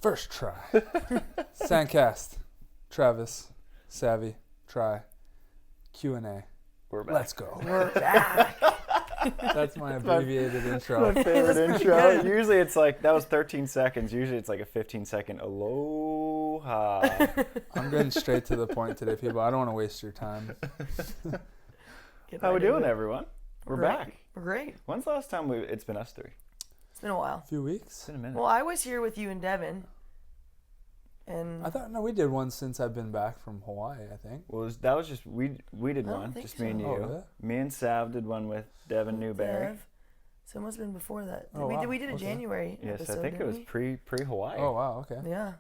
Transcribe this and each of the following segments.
First try. SANDCAST. Travis. Savvy. Try. Q&A. We're back. Let's go. We're back. That's my abbreviated intro. My favorite That's pretty intro. good. Usually it's like, that was 13 seconds. Usually it's like a 15-second aloha. I'm getting straight to the point today, people. I don't want to waste your time. Get How we right doing, into it. everyone? We're Great. back. We're great. When's the last time it's been us three? It's been a while. A few weeks? It's been a minute. Well, I was here with you and Devin. And I thought, no, we did one since I've been back from Hawaii, I think. Well, that was just, we did I don't one. think Just me and so. you. Oh, really? Me and Sav did one with Devin Newberry. Dev. So it must have been before that. Oh, we wow. did a Okay. January Yes, episode, I think it didn't was we? pre-Hawaii. Oh, wow, okay. Yeah.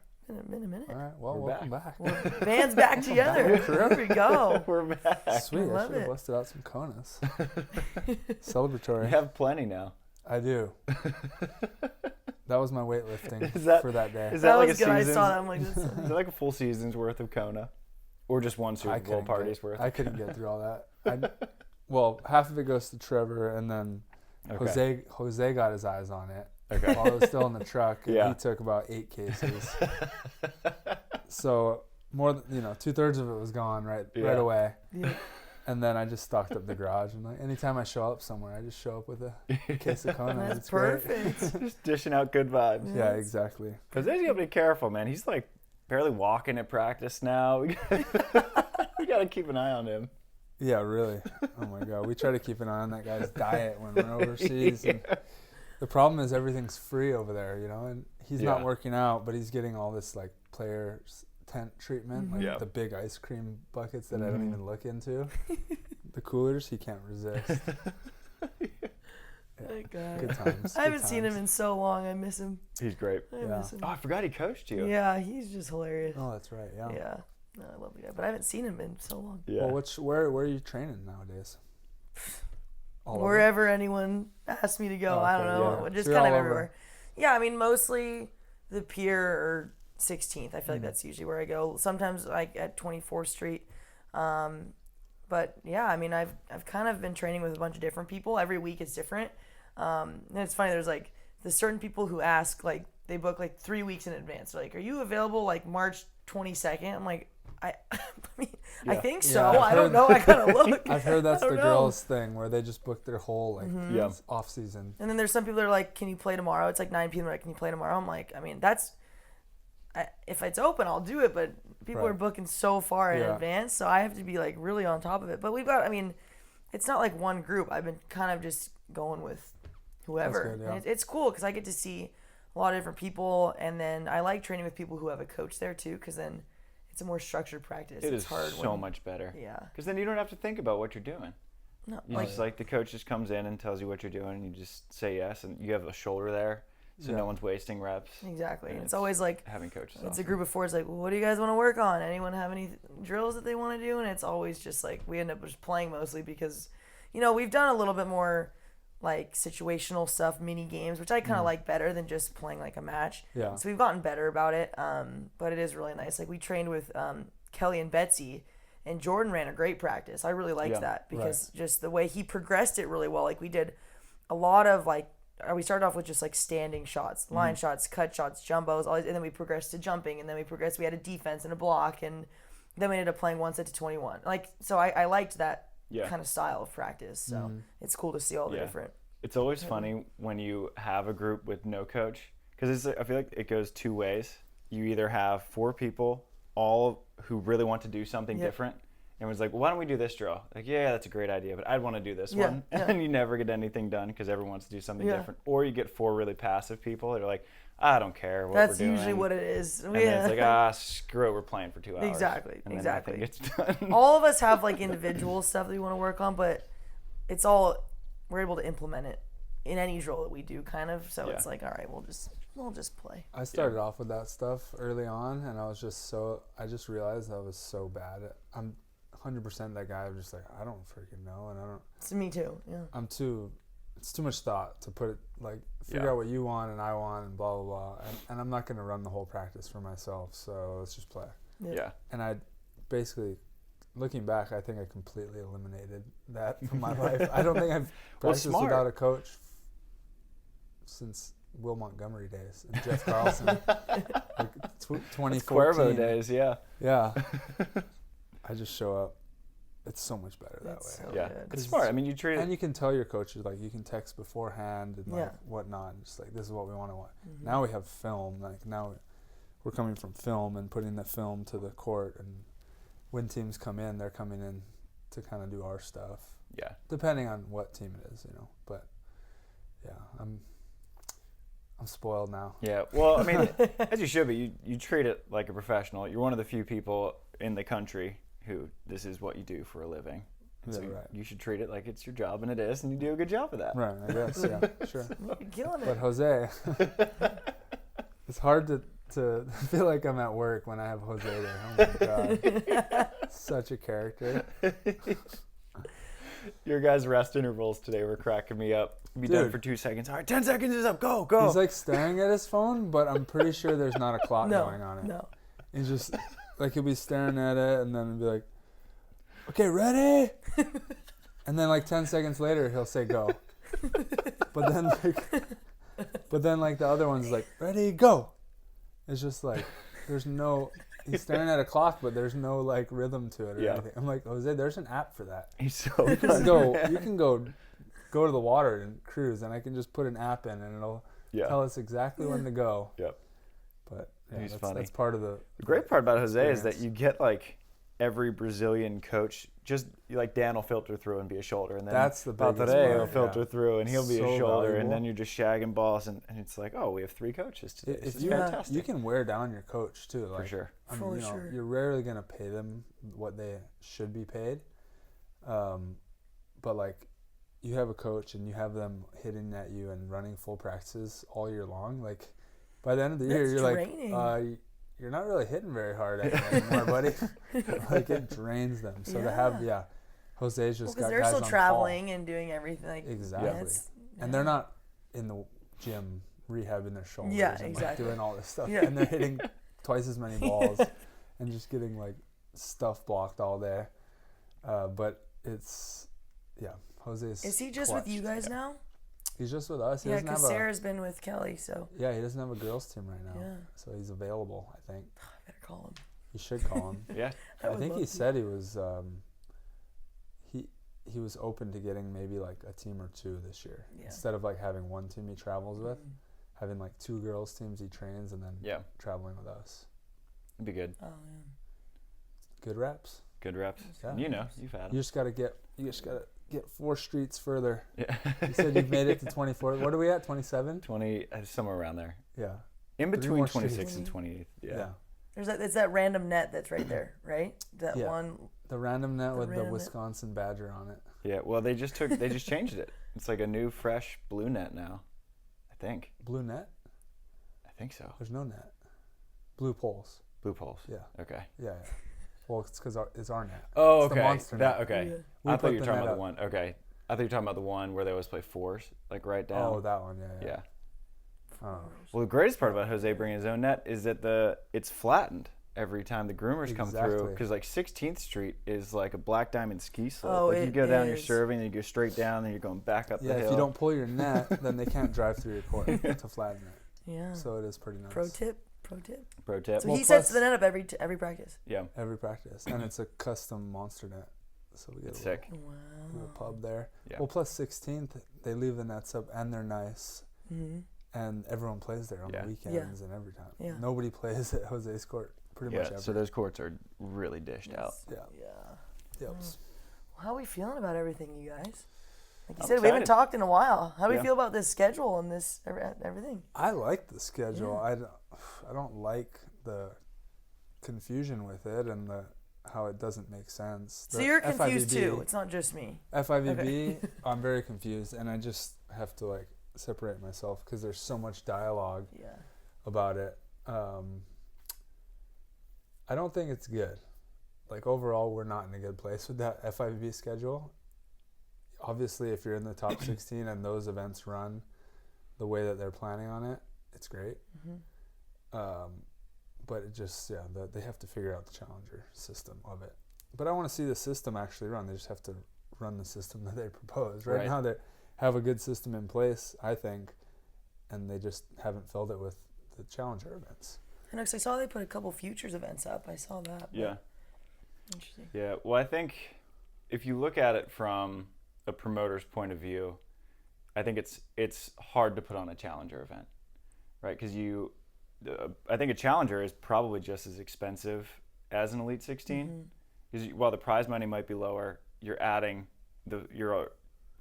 Been a minute. All right, well, We're welcome back. Band's back together. There we go. We're back. Sweet, I love should have it. busted out some Konas. Celebratory. You have plenty now. I do. That was my weightlifting Is that- for that day. Is That like was a good. I season's, saw that. I'm like, Is it like a full season's worth of Kona? Or just one Super Bowl couldn't party's get- worth? I couldn't get through all that. Well, half of it goes to Trevor, and then Okay. Jose got his eyes on it Okay. while I was still in the truck, and Yeah. he took about 8 cases. So more than 2/3 of it was gone right Yeah. away. yeah. And then I just stocked up the garage, and like anytime I show up somewhere, I just show up with a case of Kona. That's It's great. perfect. Just dishing out good vibes. Yeah, exactly. Because you gotta be careful, man. He's like barely walking at practice now. We gotta keep an eye on him. Yeah, really. Oh my God, we try to keep an eye on that guy's diet when we're overseas. And the problem is everything's free over there, and he's not Yeah. working out, but he's getting all this like player tent treatment, like Yeah. the big ice cream buckets that I don't even look into. The coolers, he can't resist. Thank God. Good times. I haven't seen him in so long. I miss him. He's great. I Yeah. miss him. Oh, I forgot he coached you. Yeah, he's just hilarious. Oh, that's right. Yeah. Yeah. No, I love the guy. But I haven't seen him in so long. Yeah. Well, where are you training nowadays? All over? Wherever anyone asks me to go, Oh, I don't okay, know. yeah. Just So you're kind of all over. everywhere. Yeah, I mean, mostly the Pier or 16th. I feel like that's usually where I go. Sometimes like at 24th Street. But yeah, I mean, I've kind of been training with a bunch of different people. Every week it's different. And it's funny. There's certain people who ask, like, they book like 3 weeks in advance. They're like, are you available like March 22nd? I'm like, I mean, I Yeah. think Yeah, so. I've I don't heard- know. I gotta look. I've heard that's I the don't know. girls' thing where they just book their whole like Yeah. off season. And then there's some people that are like, can you play tomorrow? It's like 9 p.m. They're like, can you play tomorrow? I'm like, I mean, if it's open, I'll do it. But people Right. are booking so far in Yeah. advance, so I have to be like really on top of it. But I mean, it's not like one group. I've been kind of just going with whoever. That's good, yeah. And it's cool because I get to see a lot of different people. And then I like training with people who have a coach there too, because then it's a more structured practice. It it's is hard so much better. Yeah. Because then you don't have to think about what you're doing. No, You just like the coach just comes in and tells you what you're doing, and you just say yes, and you have a shoulder there, so Yeah. no one's wasting reps. exactly. And And it's always like, having coaches. it's a awesome. group of 4. It's like, well, what do you guys want to work on? Anyone have any drills that they want to do? And it's always just like, we end up just playing mostly because, we've done a little bit more like situational stuff, mini games, which I kind of like better than just playing like a match. Yeah. So we've gotten better about it. But it is really nice. Like we trained with Kelly and Betsy, and Jordan ran a great practice. I really liked Yeah. that because just the way he progressed it really well. Like we did a lot of we started off with just like standing shots, line shots, cut shots, jumbos, and then we progressed to jumping, and then we had a defense and a block, and then we ended up playing 1 set to 21. So I liked that Yeah. kind of style of practice. So it's cool to see all the Yeah. different. It's always funny when you have a group with no coach, because I feel like it goes 2 ways. You either have 4 people, all who really want to do something Yep. different. Everyone's like, well, why don't we do this drill? Like, yeah, that's a great idea, but I'd want to do this Yeah, one. yeah. And you never get anything done because everyone wants to do something Yeah. different. Or you get 4 really passive people that are like, I don't care what That's we're doing. usually what it is. And then it's like, screw it, we're playing for 2 hours. Exactly, And then exactly. nothing gets done. All of us have like individual stuff that we want to work on, but we're able to implement it in any drill that we do, kind of. So Yeah. it's like, all right, we'll just play. I started off with that stuff early on, and I just realized I was so bad at. I'm 100% that guy. I'm just like, I don't freaking know, and It's me too. Yeah. it's too much thought to put it, like, figure Yeah. out what you want and I want and blah, blah, blah. And I'm not going to run the whole practice for myself, so let's just play. Yeah. And I basically, looking back, I think I completely eliminated that from my life. I don't think I've practiced smart. without a coach since Will Montgomery days and Jeff Carlson, like 2014. Cuervo days, yeah. Yeah. I just show up. It's so much better that way. So Yeah, good. it's smart. I mean, you treat it. And you can tell your coaches, like, you can text beforehand and Yeah. like whatnot, and just like, this is what we want to watch. Now we have film. Like, now we're coming from film and putting the film to the court, and when teams come in, they're coming in to kind of do our stuff. Yeah. Depending on what team it is, but yeah, I'm spoiled now. Yeah. Well, I mean, as you should be. You treat it like a professional. You're one of the few people in the country who this is what you do for a living. Yeah, So right. you should treat it like it's your job, and it is, and you do a good job of that. Right, I guess, yeah, sure. You're killing But it. Jose, it's hard to feel like I'm at work when I have Jose there. Oh my God. Such a character. Your guys' rest intervals today were cracking me up. Be done Dude. for 2 seconds. All right, 10 seconds is up. Go, go. He's like staring at his phone, but I'm pretty sure there's not a clock No, going on it. no. He's just, like, he'll be staring at it, and then he'll be like, okay, ready? And then, like, 10 seconds later, he'll say go. But then, like, the other one's like, ready, go. It's just like, there's no, he's staring at a clock, but there's no, like, rhythm to it or Yeah. anything. I'm like, Jose, there's an app for that. He's so You can funny, go, man. you can go to the water and cruise, and I can just put an app in, and it'll Yeah. tell us exactly when to go. Yep. But yeah, He's that's, funny. that's part of the The great part about Jose is that experience. you get like every Brazilian coach, just like Dan will filter through and be a shoulder, and then That's the biggest Valtteri will part, filter yeah. through and he'll be So a shoulder, valuable. and then you're just shagging balls, and it's like, oh, we have 3 coaches today. This If is you fantastic. you can wear down your coach too, like, for sure. I mean, For you know, sure. you're rarely gonna pay them what they should be paid, but like, you have a coach and you have them hitting at you and running full practices all year long. Like, by the end of the year, That's you're draining. like, you're not really hitting very hard at me anymore, buddy. Like, it drains them. So to have Jose's just Because got they're guys still on traveling and doing everything. Like, Exactly. it's- and they're not in the gym rehabbing their shoulders Yeah, and like, exactly. doing all this stuff, Yeah. and they're hitting twice as many balls and just getting like stuff blocked all day. But it's Jose's. Is he just clutch. with you guys now? He's just with us. He Yeah, doesn't because have Sarah's been with Kelly, so he doesn't have a girls team right now. Yeah. So he's available. I think I better call him. you should call him. Yeah. I would think love he to. said he was he was open to getting maybe like a team or 2 this year, Yeah. instead of like having one team he travels with, Mm. having like 2 girls teams he trains, and then Yeah. traveling with us. It'd be good. Oh, yeah. Good reps. Good reps. Yeah. You know, you've had You them. just gotta get 4 streets further. Yeah. You said you've made it to 24. What are we at? 27? 20, somewhere around there. Yeah. In 3 between more 26 streets. and 28. Yeah. It's that random net that's right there, right? That Yeah. one. The random net The with the random net. Wisconsin Badger on it. Yeah. Well, they just changed it. It's like a new, fresh blue net now. I think. Blue net? I think so. There's no net. Blue poles. Blue poles. Yeah. Okay. Yeah. Well, it's because it's our net. Oh, It's the okay. monster That net. okay. Yeah. We I thought put you were the talking net about the up. one. Okay. I thought you were talking about the one where they always play 4s, like right down. Oh, that one. Yeah. Yeah. Oh. Well, the greatest part about Jose bringing his own net is that it's flattened every time the groomers come through, Exactly. because like 16th Street is like a black diamond ski slope. Oh, like you it go down, you're is. serving, then you go straight down, then you're going back up Yeah, the hill. if you don't pull your net, then they can't drive through your court to flatten it. Yeah. So it is pretty nice. Pro tip. Pro tip. So Well, he sets plus- the net up every practice. Yeah, Every practice. And it's a custom monster net. So we get it's a little, sick. Wow. little pub there. Yeah. Well, plus 16th, they leave the nets up and they're nice. Mm-hmm. And everyone plays there on Yeah. the weekends and every time. Yeah. Nobody plays at Jose's court pretty much Yeah, ever. so those courts are really dished out. Yeah. Yeah. Yep. Well, how are we feeling about everything, you guys? Like you I'm said, we haven't excited. talked in a while. How do Yeah. we feel about this schedule and this everything? I like the schedule. Yeah. I don't like the confusion with it and how it doesn't make sense. So The you're confused FIVB too. It's not just me. FIVB, I'm very confused, and I just have to like separate myself because there's so much dialogue Yeah. about it. I don't think it's good. Like overall, we're not in a good place with that FIVB schedule. Obviously, if you're in the top 16 and those events run the way that they're planning on it, it's great. Mm-hmm. But it just, they have to figure out the challenger system of it. But I want to see the system actually run. They just have to run the system that they propose. Right Right. now, they have a good system in place, I think, and they just haven't filled it with the challenger events. I know, 'cause I saw they put a couple futures events up. I saw that. Yeah. Interesting. Yeah. Well, I think if you look at it from a promoter's point of view, I think it's hard to put on a challenger event, right? Because I think a challenger is probably just as expensive as an Elite 16. Because while the prize money might be lower, you're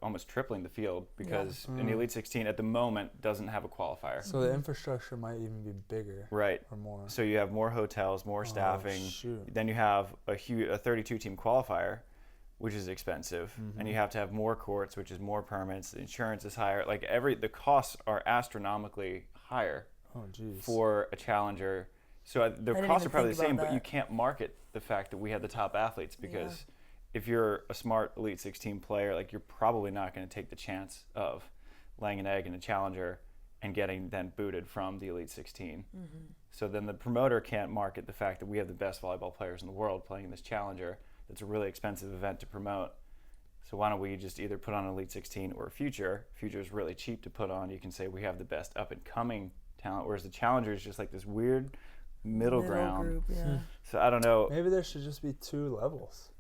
almost tripling the field because an Elite 16 at the moment doesn't have a qualifier. So the infrastructure might even be bigger. Right. Or more. So you have more hotels, more staffing. Shoot. Then you have a 32-team qualifier, which is expensive, and you have to have more courts, which is more permits. The insurance is higher. Like the costs are astronomically higher for a challenger. So the costs are probably the same, but you can't market the fact that we have the top athletes because if you're a smart Elite 16 player, like you're probably not going to take the chance of laying an egg in a challenger and getting then booted from the Elite 16. So then the promoter can't market the fact that we have the best volleyball players in the world playing in this challenger. It's a really expensive event to promote. So why don't we just either put on an Elite 16 or a Future? Future is really cheap to put on. You can say we have the best up-and-coming talent, whereas the Challenger is just like this weird middle ground. Group, yeah. So I don't know. Maybe there should just be 2 levels.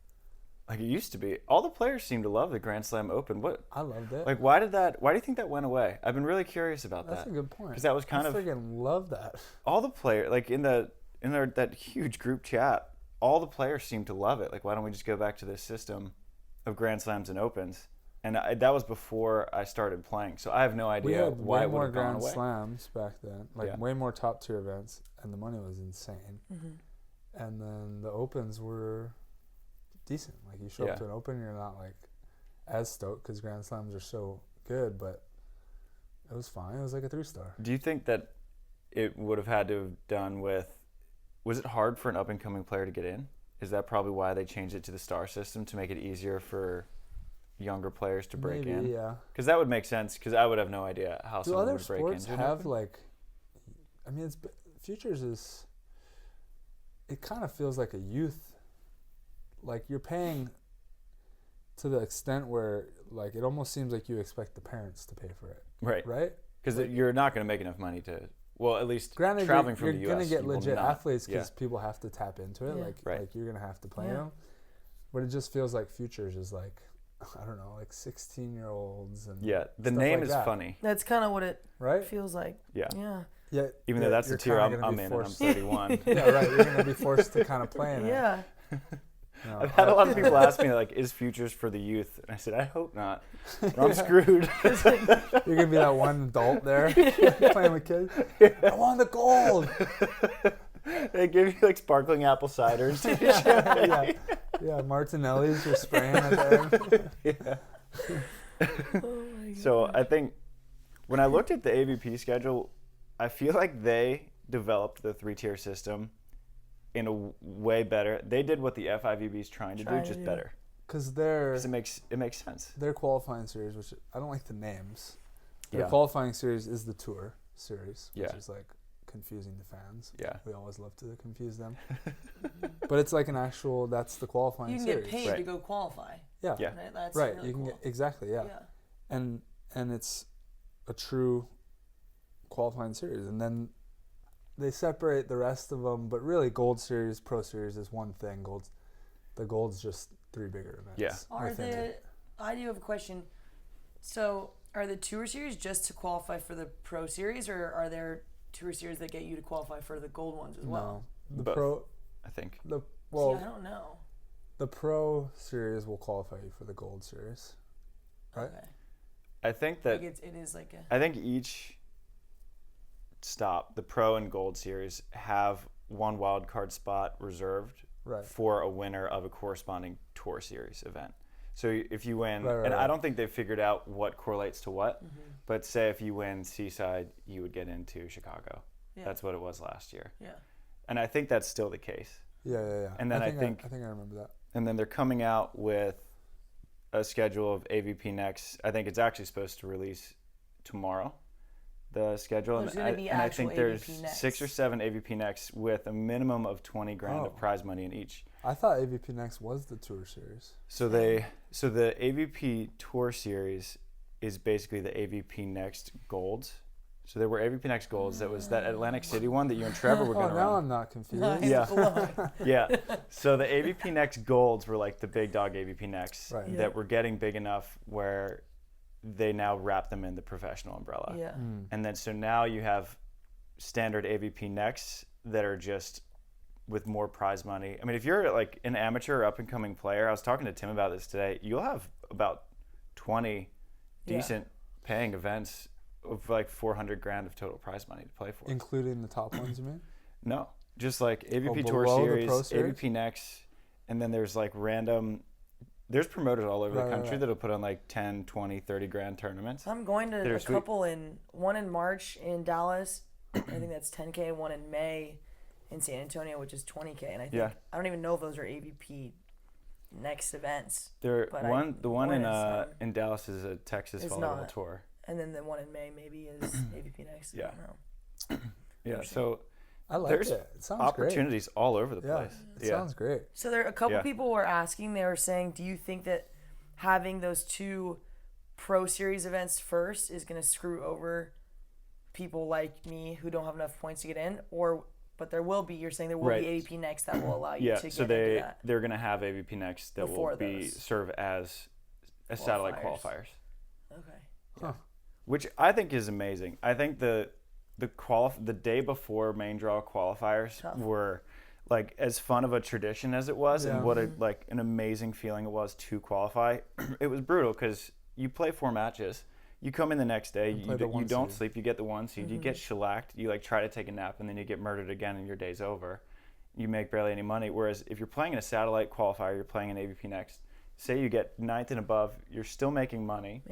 Like it used to be. All the players seem to love the Grand Slam Open. I loved it. Like why do you think that went away? I've been really curious about that. That's a good point. Because that was I freaking love that. All the players, like in that huge group chat, all the players seem to love it. Like why don't we just go back to this system of Grand Slams and Opens? And that was before I started playing, so I have no idea why it would have gone away. We had way more Grand Slams back then, way more top tier events, and the money was insane. And then the Opens were decent. Like you show up to an Open, you're not like as stoked because Grand Slams are so good, but it was fine. It was like a 3-star. Do you think that it would have had to have done with? Was it hard for an up and coming player to get in? Is that probably why they changed it to the star system to make it easier for younger players to break in? Yeah. Because that would make sense. Because I would have no idea how Do someone other would break in. sports have like? I mean, Futures is. It kind of feels like a youth. Like you're paying to the extent where like it almost seems like you expect the parents to pay for it. Right. Right. Because you're not going to make enough money to. Well, at least granted, traveling from the U.S. You're going to get you will legit not. athletes because people have to tap into it. Like you're going to have to play them. But it just feels like Futures is like, I don't know, like 16-year-olds. And the name is funny. That's kind of what it feels like. Yeah. Yeah. Even though that's the tier I'm in and I'm 31. Yeah, right. You're going to be forced to kind of play in it. Yeah. No, I've had a lot of people ask me, like, is Futures for the youth? And I said, I hope not. Or I'm screwed. You're going to be that one adult there playing with kids. I want the gold. They give you, like, sparkling apple ciders. Yeah, Martinelli's you're spraying at the end. So I think when I looked at the AVP schedule, I feel like they developed the 3-tier system in a way better. They did what the FIVB is trying to do, just better. Because it makes sense. Their qualifying series, which I don't like the names. Their Yeah. qualifying series is the Tour series, which Yeah. is like confusing to fans. Yeah. We always love to confuse them. But it's like an actual, that's the qualifying You can series. get paid to go qualify. Yeah. Yeah. Right? That's Right. really You can cool. get, exactly, yeah. And it's a true qualifying series. And then they separate the rest of them, but really Gold Series, Pro Series is one thing. The Gold's just 3 bigger events. Yeah. I do have a question. So are the Tour Series just to qualify for the Pro Series, or are there Tour Series that get you to qualify for the Gold ones as well? No. The Both, Pro, I think. See, I don't know. The Pro Series will qualify you for the Gold Series, right? Okay. I think that Like it is like I think each stop, the Pro and Gold Series, have one wild card spot reserved for a winner of a corresponding Tour Series event. So if you win, I don't think they've figured out what correlates to what, but say if you win Seaside, you would get into Chicago. Yeah. That's what it was last year. Yeah. And I think that's still the case. Yeah. And then I think I remember that. And then they're coming out with a schedule of AVP Next. I think it's actually supposed to release tomorrow, the schedule. There's going to be and I actual think there's AVP Next. 6 or 7 AVP Next with a minimum of $20,000 of prize money in each. I thought AVP Next was the Tour Series. So the AVP Tour Series is basically the AVP Next Golds, So there were AVP Next Golds. That was that Atlantic City one that you and Trevor were going to now run. I'm not confused. Yeah. So the AVP Next Golds were like the big dog AVP Next Right. that were getting big enough where they now wrap them in the professional umbrella. Yeah. And then so now you have standard AVP Next that are just with more prize money. I mean, if you're like an amateur or up and coming player, I was talking to Tim about this today, you'll have about 20 decent paying events of like 400 grand of total prize money to play for. Including the top ones, you mean? No, just like AVP Tour below the Series, Pro Series? AVP Next, and then there's like random, there's promoters all over the country that'll put on like 10, 20, 30 grand tournaments. I'm going to They're a sweet. couple one in March in Dallas. I think that's 10K, and one in May in San Antonio, which is 20K. And I think I don't even know if those are AVP Next events. The one is, in Dallas is a Texas it's volleyball not. tour. And then the one in May maybe is AVP Next. Yeah. I don't know. Yeah, so I like there's it. It sounds opportunities all over the great. place. It sounds great. So there are a couple people were asking. They were saying, do you think that having those 2 Pro Series events first is going to screw over people like me who don't have enough points to get in, but there will be. You're saying there will be AVP Next that will allow you to get so into that. they're going to have AVP Next that Before will serve as satellite qualifiers. Okay. Huh. Which I think is amazing. I think the day before main draw qualifiers were like as fun of a tradition as it was, and what an amazing feeling it was to qualify. It was brutal because you play 4 matches. You come in the next day, you don't sleep, you get the 1 seed, you get shellacked, you like try to take a nap, and then you get murdered again and your day's over. You make barely any money. Whereas if you're playing in a satellite qualifier, you're playing in AVP Next, say you get 9th and above, you're still making money.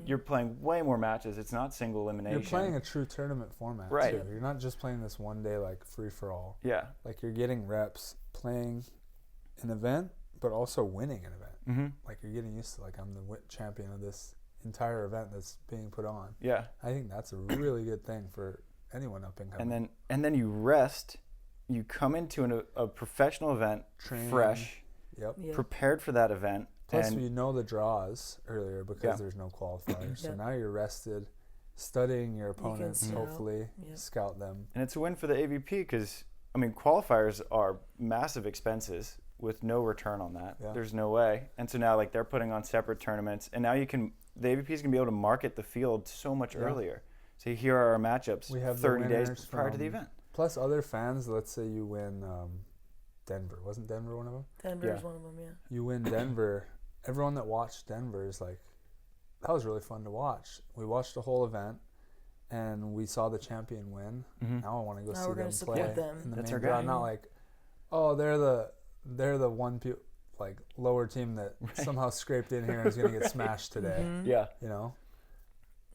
You're playing way more matches. It's not single elimination. You're playing a true tournament format, right? Too. You're not just playing this one day like free for all. Yeah. Like you're getting reps playing an event, but also winning an event. Mm-hmm. Like you're getting used to like I'm the champion of this entire event that's being put on. Yeah. I think that's a really good thing for anyone up and coming. And then you rest. You come into a professional event fresh, prepared for that event. Plus, you know the draws earlier because there's no qualifiers. So now you're rested, studying your opponents, hopefully, scout them. And it's a win for the AVP because, I mean, qualifiers are massive expenses with no return on that. Yeah. There's no way. And so now, like, they're putting on separate tournaments. And now the AVP is going to be able to market the field so much earlier. So here are our matchups we have 30 days prior to the event. Plus other fans, let's say you win Denver. Wasn't Denver one of them? Denver's one of them, yeah. You win Denver. Everyone that watched Denver is like, that was really fun to watch. We watched the whole event, and we saw the champion win. Mm-hmm. Now I want to go see them play. And That's the our main draw. guy. Not like, oh, they're the one like lower team that somehow scraped in here and is going to get smashed today. Mm-hmm. Yeah. You know?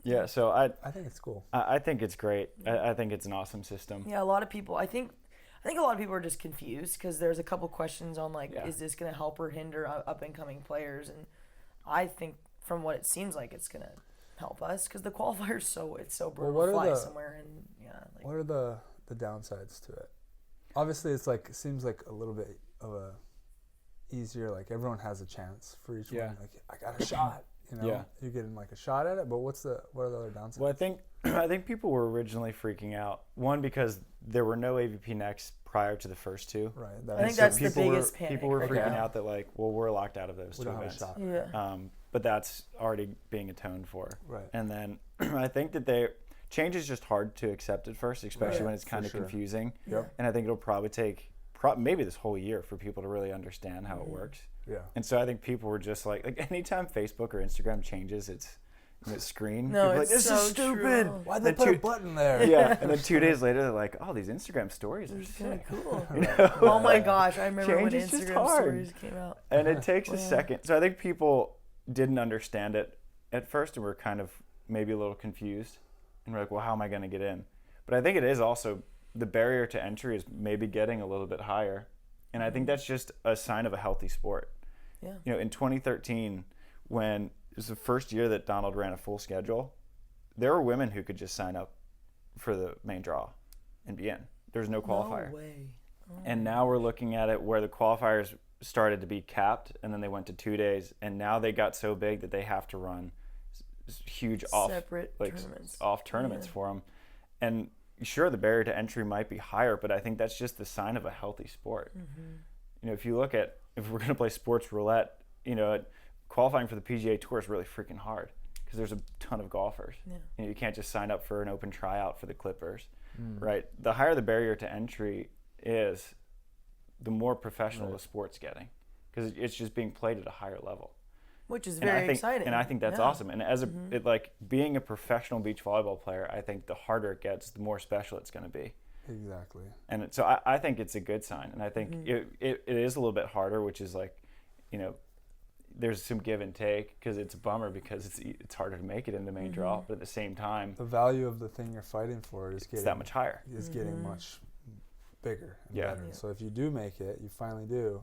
Yeah, so I think it's cool. I think it's great. I think it's an awesome system. Yeah, a lot of people, I think a lot of people are just confused because there's a couple questions on like, is this going to help or hinder up and coming players? And I think from what it seems like, it's going to help us because the qualifier's it's so brutal to fly somewhere and like, what are the downsides to it? Obviously, it's like seems like a little bit of a easier. Like everyone has a chance for each one. Like I got a shot. You know, you're getting like a shot at it. But what are the other downsides? Well, I think people were originally freaking out. One, because there were no AVP Next prior to the first 2. Right. I think that's the biggest panic. People were freaking out that like, well, we're locked out of those 2 events. Have a shot. Yeah. But that's already being atoned for. Right. And then I think that change is just hard to accept at first, especially when it's kind of confusing. Yep. And I think it'll probably take maybe this whole year for people to really understand how it works. Yeah. And so I think people were just like anytime Facebook or Instagram changes its screen, no, people are like, it's this so is stupid. True. Why'd they put a button there? Yeah. And then 2 days later, they're like, oh, these Instagram stories are sick. Cool. You know? Oh my gosh, I remember Change when is just Instagram hard. stories came out. And it takes a second. So I think people didn't understand it at first and were kind of maybe a little confused. And we're like, well, how am I going to get in? But I think it is also the barrier to entry is maybe getting a little bit higher. And I think that's just a sign of a healthy sport. Yeah. You know, in 2013, when it was the first year that Donald ran a full schedule, there were women who could just sign up for the main draw and be in. There's no qualifier. No way. Oh. And now we're looking at it where the qualifiers started to be capped, and then they went to 2 days, and now they got so big that they have to run huge separate tournaments for them. And sure, the barrier to entry might be higher, but I think that's just the sign of a healthy sport. You know, if you look at, if we're going to play sports roulette, you know, qualifying for the PGA Tour is really freaking hard because there's a ton of golfers. You know, you can't just sign up for an open tryout for the Clippers, right? The higher the barrier to entry is, the more professional the sport's getting, because it's just being played at a higher level. Which is very exciting. And I think that's awesome. And as like being a professional beach volleyball player, I think the harder it gets, the more special it's going to be. Exactly. And so I think it's a good sign. And I think it is a little bit harder, which is like, you know, there's some give and take, because it's a bummer because it's harder to make it in the main draw. But at the same time, the value of the thing you're fighting for is getting that much higher. Is getting much bigger and better. So if you do make it, you finally do,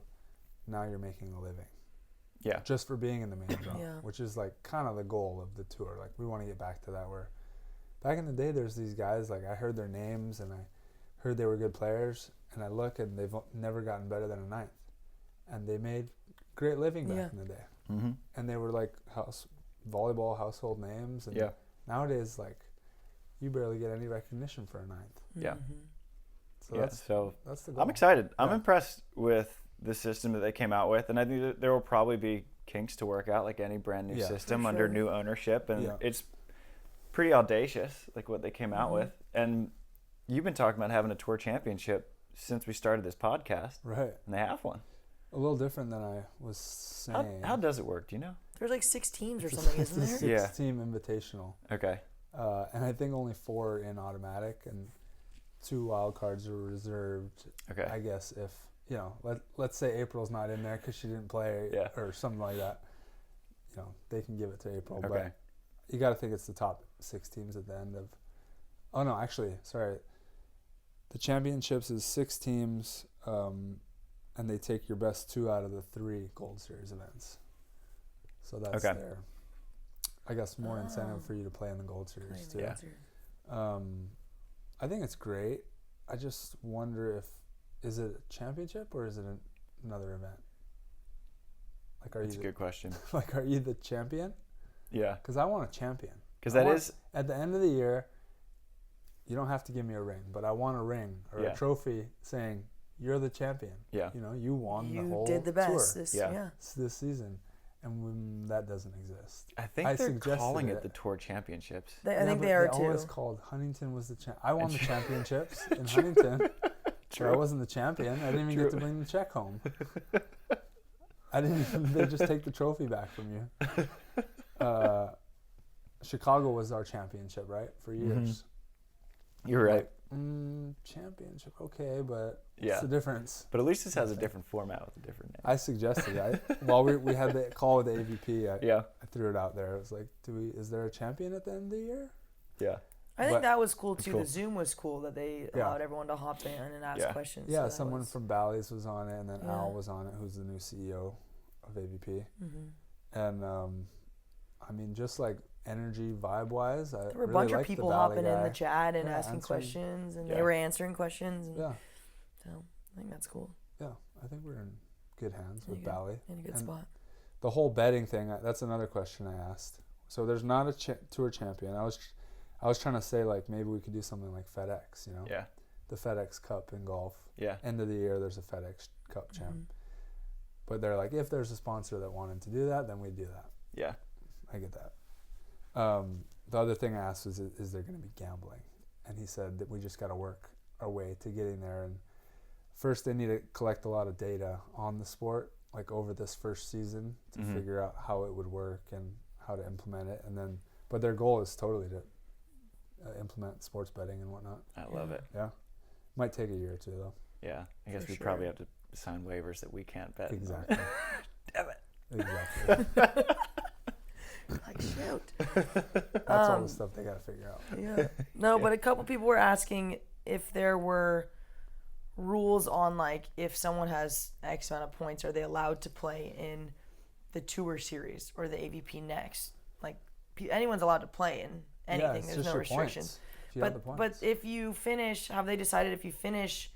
now you're making a living. Yeah. Just for being in the main draw, which is like kind of the goal of the tour. Like we want to get back to that, where back in the day there's these guys, like I heard their names and I heard they were good players, and I look and they've never gotten better than a ninth. And they made great living back in the day. And they were like volleyball household names, and nowadays like you barely get any recognition for a ninth. So that's the goal. I'm excited. I'm impressed with the system that they came out with, and I think that there will probably be kinks to work out, like any brand new system under new ownership, and it's pretty audacious, like what they came out with. And you've been talking about having a tour championship since we started this podcast, right? And they have one. A little different than I was saying. How does it work? Do you know? There's like 6 teams or something, isn't there? It's a 6-team invitational. Okay. And I think only 4 in automatic, and 2 wild cards are reserved. Okay. I guess if, you know, let's say April's not in there because she didn't play or something like that, you know, they can give it to April. Okay. But you got to think it's the top 6 teams at the end of. Oh no, actually, sorry. The championships is 6 teams, and they take your best 2 out of the 3 Gold Series events. So that's their, I guess, more incentive for you to play in the Gold Series too. I think it's great. I just wonder is it a championship or is it another event? Like, That's a good question. Like, are you the champion? Yeah. Because I want a champion. Because that is at the end of the year. You don't have to give me a ring, but I want a ring or a trophy saying you're the champion. Yeah. You know, you won the whole tour. You did the best this season, and that doesn't exist. I think they're calling it the Tour Championships. I think they are too. They always called Huntington was the champ. I won the championships in Huntington. But I wasn't the champion. I didn't even get to bring the check home. I didn't even. They just take the trophy back from you. Chicago was our championship, right, for years. You're right. Championship, okay, but what's the difference? But at least this has a different format with a different name. I suggested, while we had the call with the AVP, I threw it out there. It was like, is there a champion at the end of the year? Yeah. I think that was cool too. The Zoom was cool that they allowed everyone to hop in and ask questions. Yeah, so someone from Bally's was on it, and then Al was on it, who's the new CEO of AVP. And I mean, just like energy vibe-wise, there were a bunch of people hopping in the chat and asking questions, and they were answering questions. And so I think that's cool. Yeah, I think we're in good hands with Bally. In a good spot. The whole betting thing, that's another question I asked. So there's not a tour champion. I was trying to say, like, maybe we could do something like FedEx, you know? Yeah. The FedEx Cup in golf. Yeah. End of the year, there's a FedEx Cup champ. But they're like, if there's a sponsor that wanted to do that, then we'd do that. Yeah. I get that. The other thing I asked was, is there going to be gambling? And he said that we just got to work our way to getting there. And first, they need to collect a lot of data on the sport, like over this first season, to figure out how it would work and how to implement it. And then, but their goal is totally to implement sports betting and whatnot. I love it. Yeah. Might take a year or two, though. Yeah. I guess we probably have to sign waivers that we can't bet. Exactly. Damn it. Exactly. Like, shoot. That's all the stuff they got to figure out. Yeah. No, but a couple people were asking if there were rules on, like, if someone has X amount of points, are they allowed to play in the Tour Series or the AVP next? Like, anyone's allowed to play in anything. There's no restrictions. But if you finish, have they decided if you finish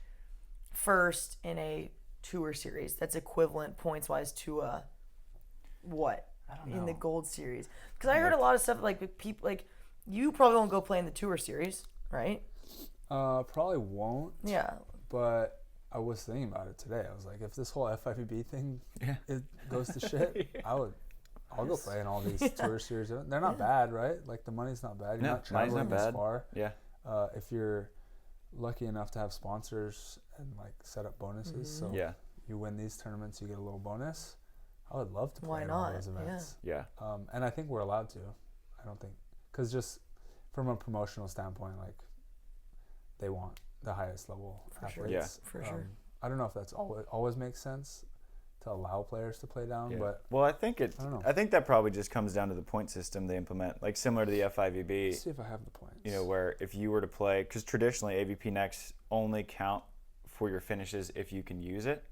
first in a Tour Series, that's equivalent points-wise to a what? In the Gold Series, because I heard a lot of stuff like people like you probably won't go play in the Tour Series, right? Probably won't. Yeah. But I was thinking about it today. I was like, if this whole FIVB thing goes to shit, I'll go play in all these tour series. They're not bad, right? Like the money's not bad. You're not traveling as far. Yeah. If you're lucky enough to have sponsors and like set up bonuses, so you win these tournaments, you get a little bonus. I would love to play in all those events. Yeah. And I think we're allowed to. I don't think, because just from a promotional standpoint, like they want the highest level athletes. Yeah, for sure. I don't know if that's always makes sense to allow players to play down, but I think I think that probably just comes down to the point system they implement, like similar to the FIVB. Let's see if I have the points. You know, where if you were to play, because traditionally AVP Next only count for your finishes if you can use it,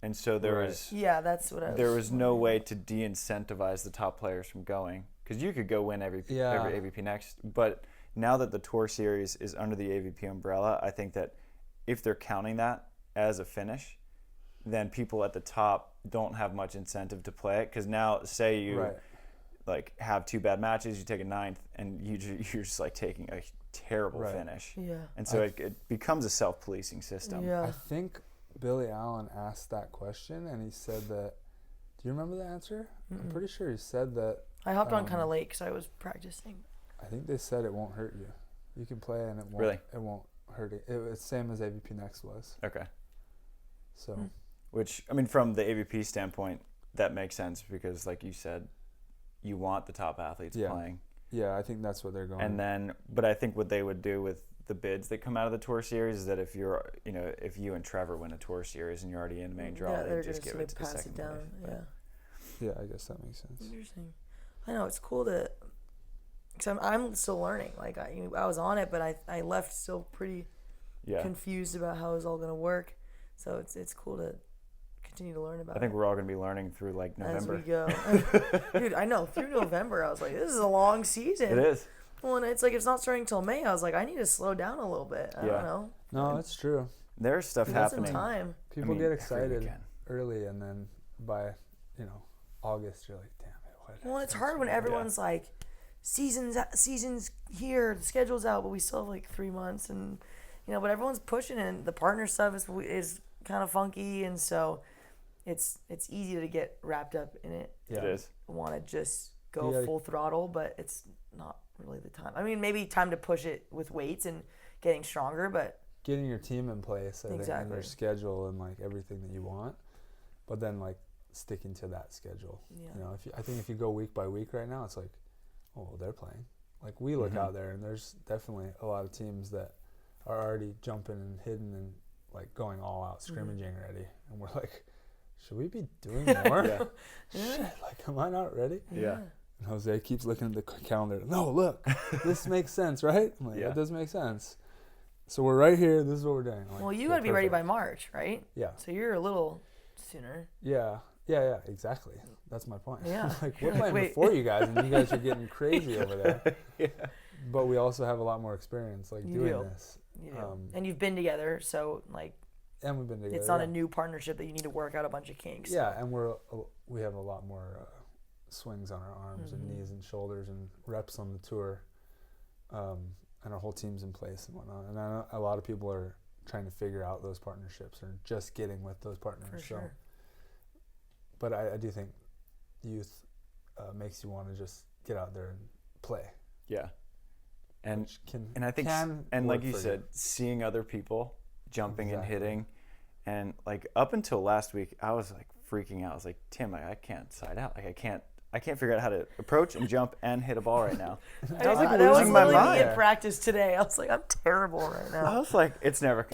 and so there was that's what I was. There was no way to de-incentivize the top players from going, because you could go win every AVP Next, but now that the Tour Series is under the AVP umbrella, I think that if they're counting that as a finish, then people at the top don't have much incentive to play it. Because now, say you like have 2 bad matches, you take a 9th, and you're just like taking a terrible finish. Yeah. And so it becomes a self-policing system. Yeah. I think Billy Allen asked that question, and he said that. Do you remember the answer? I'm pretty sure he said that. I hopped on kind of late because I was practicing. I think they said it won't hurt you. You can play and it won't. Really? It won't hurt it. It's the same as AVP Next was. Okay. So. Which, I mean, from the AVP standpoint, that makes sense because, like you said, you want the top athletes playing. Yeah, I think that's what they're going. And then, but I think what they would do with the bids that come out of the Tour Series is that if you're, if you and Trevor win a Tour Series and you're already in the main draw, they just give it to the second place. Yeah, I guess that makes sense. Interesting. I know, it's cool to, because I'm still learning. Like, I was on it, but I left still pretty confused about how it was all going to work. So it's cool to continue to learn about it. I think we're all going to be learning through, like, November. As we go. Dude, I know. Through November, I was like, this is a long season. It is. Well, and it's like, it's not starting until May. I was like, I need to slow down a little bit. I don't know. No, it's true. There's stuff happening. Some time. People get excited early, and then by, August, you're like, damn it. Well, it's hard when everyone's like, season's here, the schedule's out, but we still have like 3 months, and but everyone's pushing, and the partner stuff is kind of funky, and so it's easy to get wrapped up in it. Yeah. It is. Want to just go full throttle, but it's not really the time. I mean, maybe time to push it with weights and getting stronger, but getting your team in place, I think, and your schedule and like everything that you want, but then like sticking to that schedule. Yeah. I think if you go week by week right now, it's like, oh, well, they're playing. Like we look out there, and there's definitely a lot of teams that are already jumping and hitting and like going all out, scrimmaging already, and we're like, should we be doing more? Shit, like, am I not ready? Yeah. And Jose keeps looking at the calendar. No, look, this makes sense, right? I'm like, that does make sense. So we're right here. This is what we're doing. Like, well, you got to be ready by March, right? Yeah. So you're a little sooner. Yeah, exactly. That's my point. Yeah. Like, we're playing before you guys, and you guys are getting crazy over there. But we also have a lot more experience, like, doing this. You do. And you've been together, so, like, and we've been together. It's not a new partnership that you need to work out a bunch of kinks. Yeah, and we have a lot more swings on our arms and knees and shoulders and reps on the tour, and our whole team's in place and whatnot. And I know a lot of people are trying to figure out those partnerships or just getting with those partners. For sure. But I do think youth makes you want to just get out there and play. Yeah. And I think, and like you said, seeing other people jumping and hitting, and like up until last week, I was like freaking out. I was like, Tim, I can't side out. Like I can't figure out how to approach and jump and hit a ball right now. I was like losing my mind. In practice today, I was like, I'm terrible right now. I was like,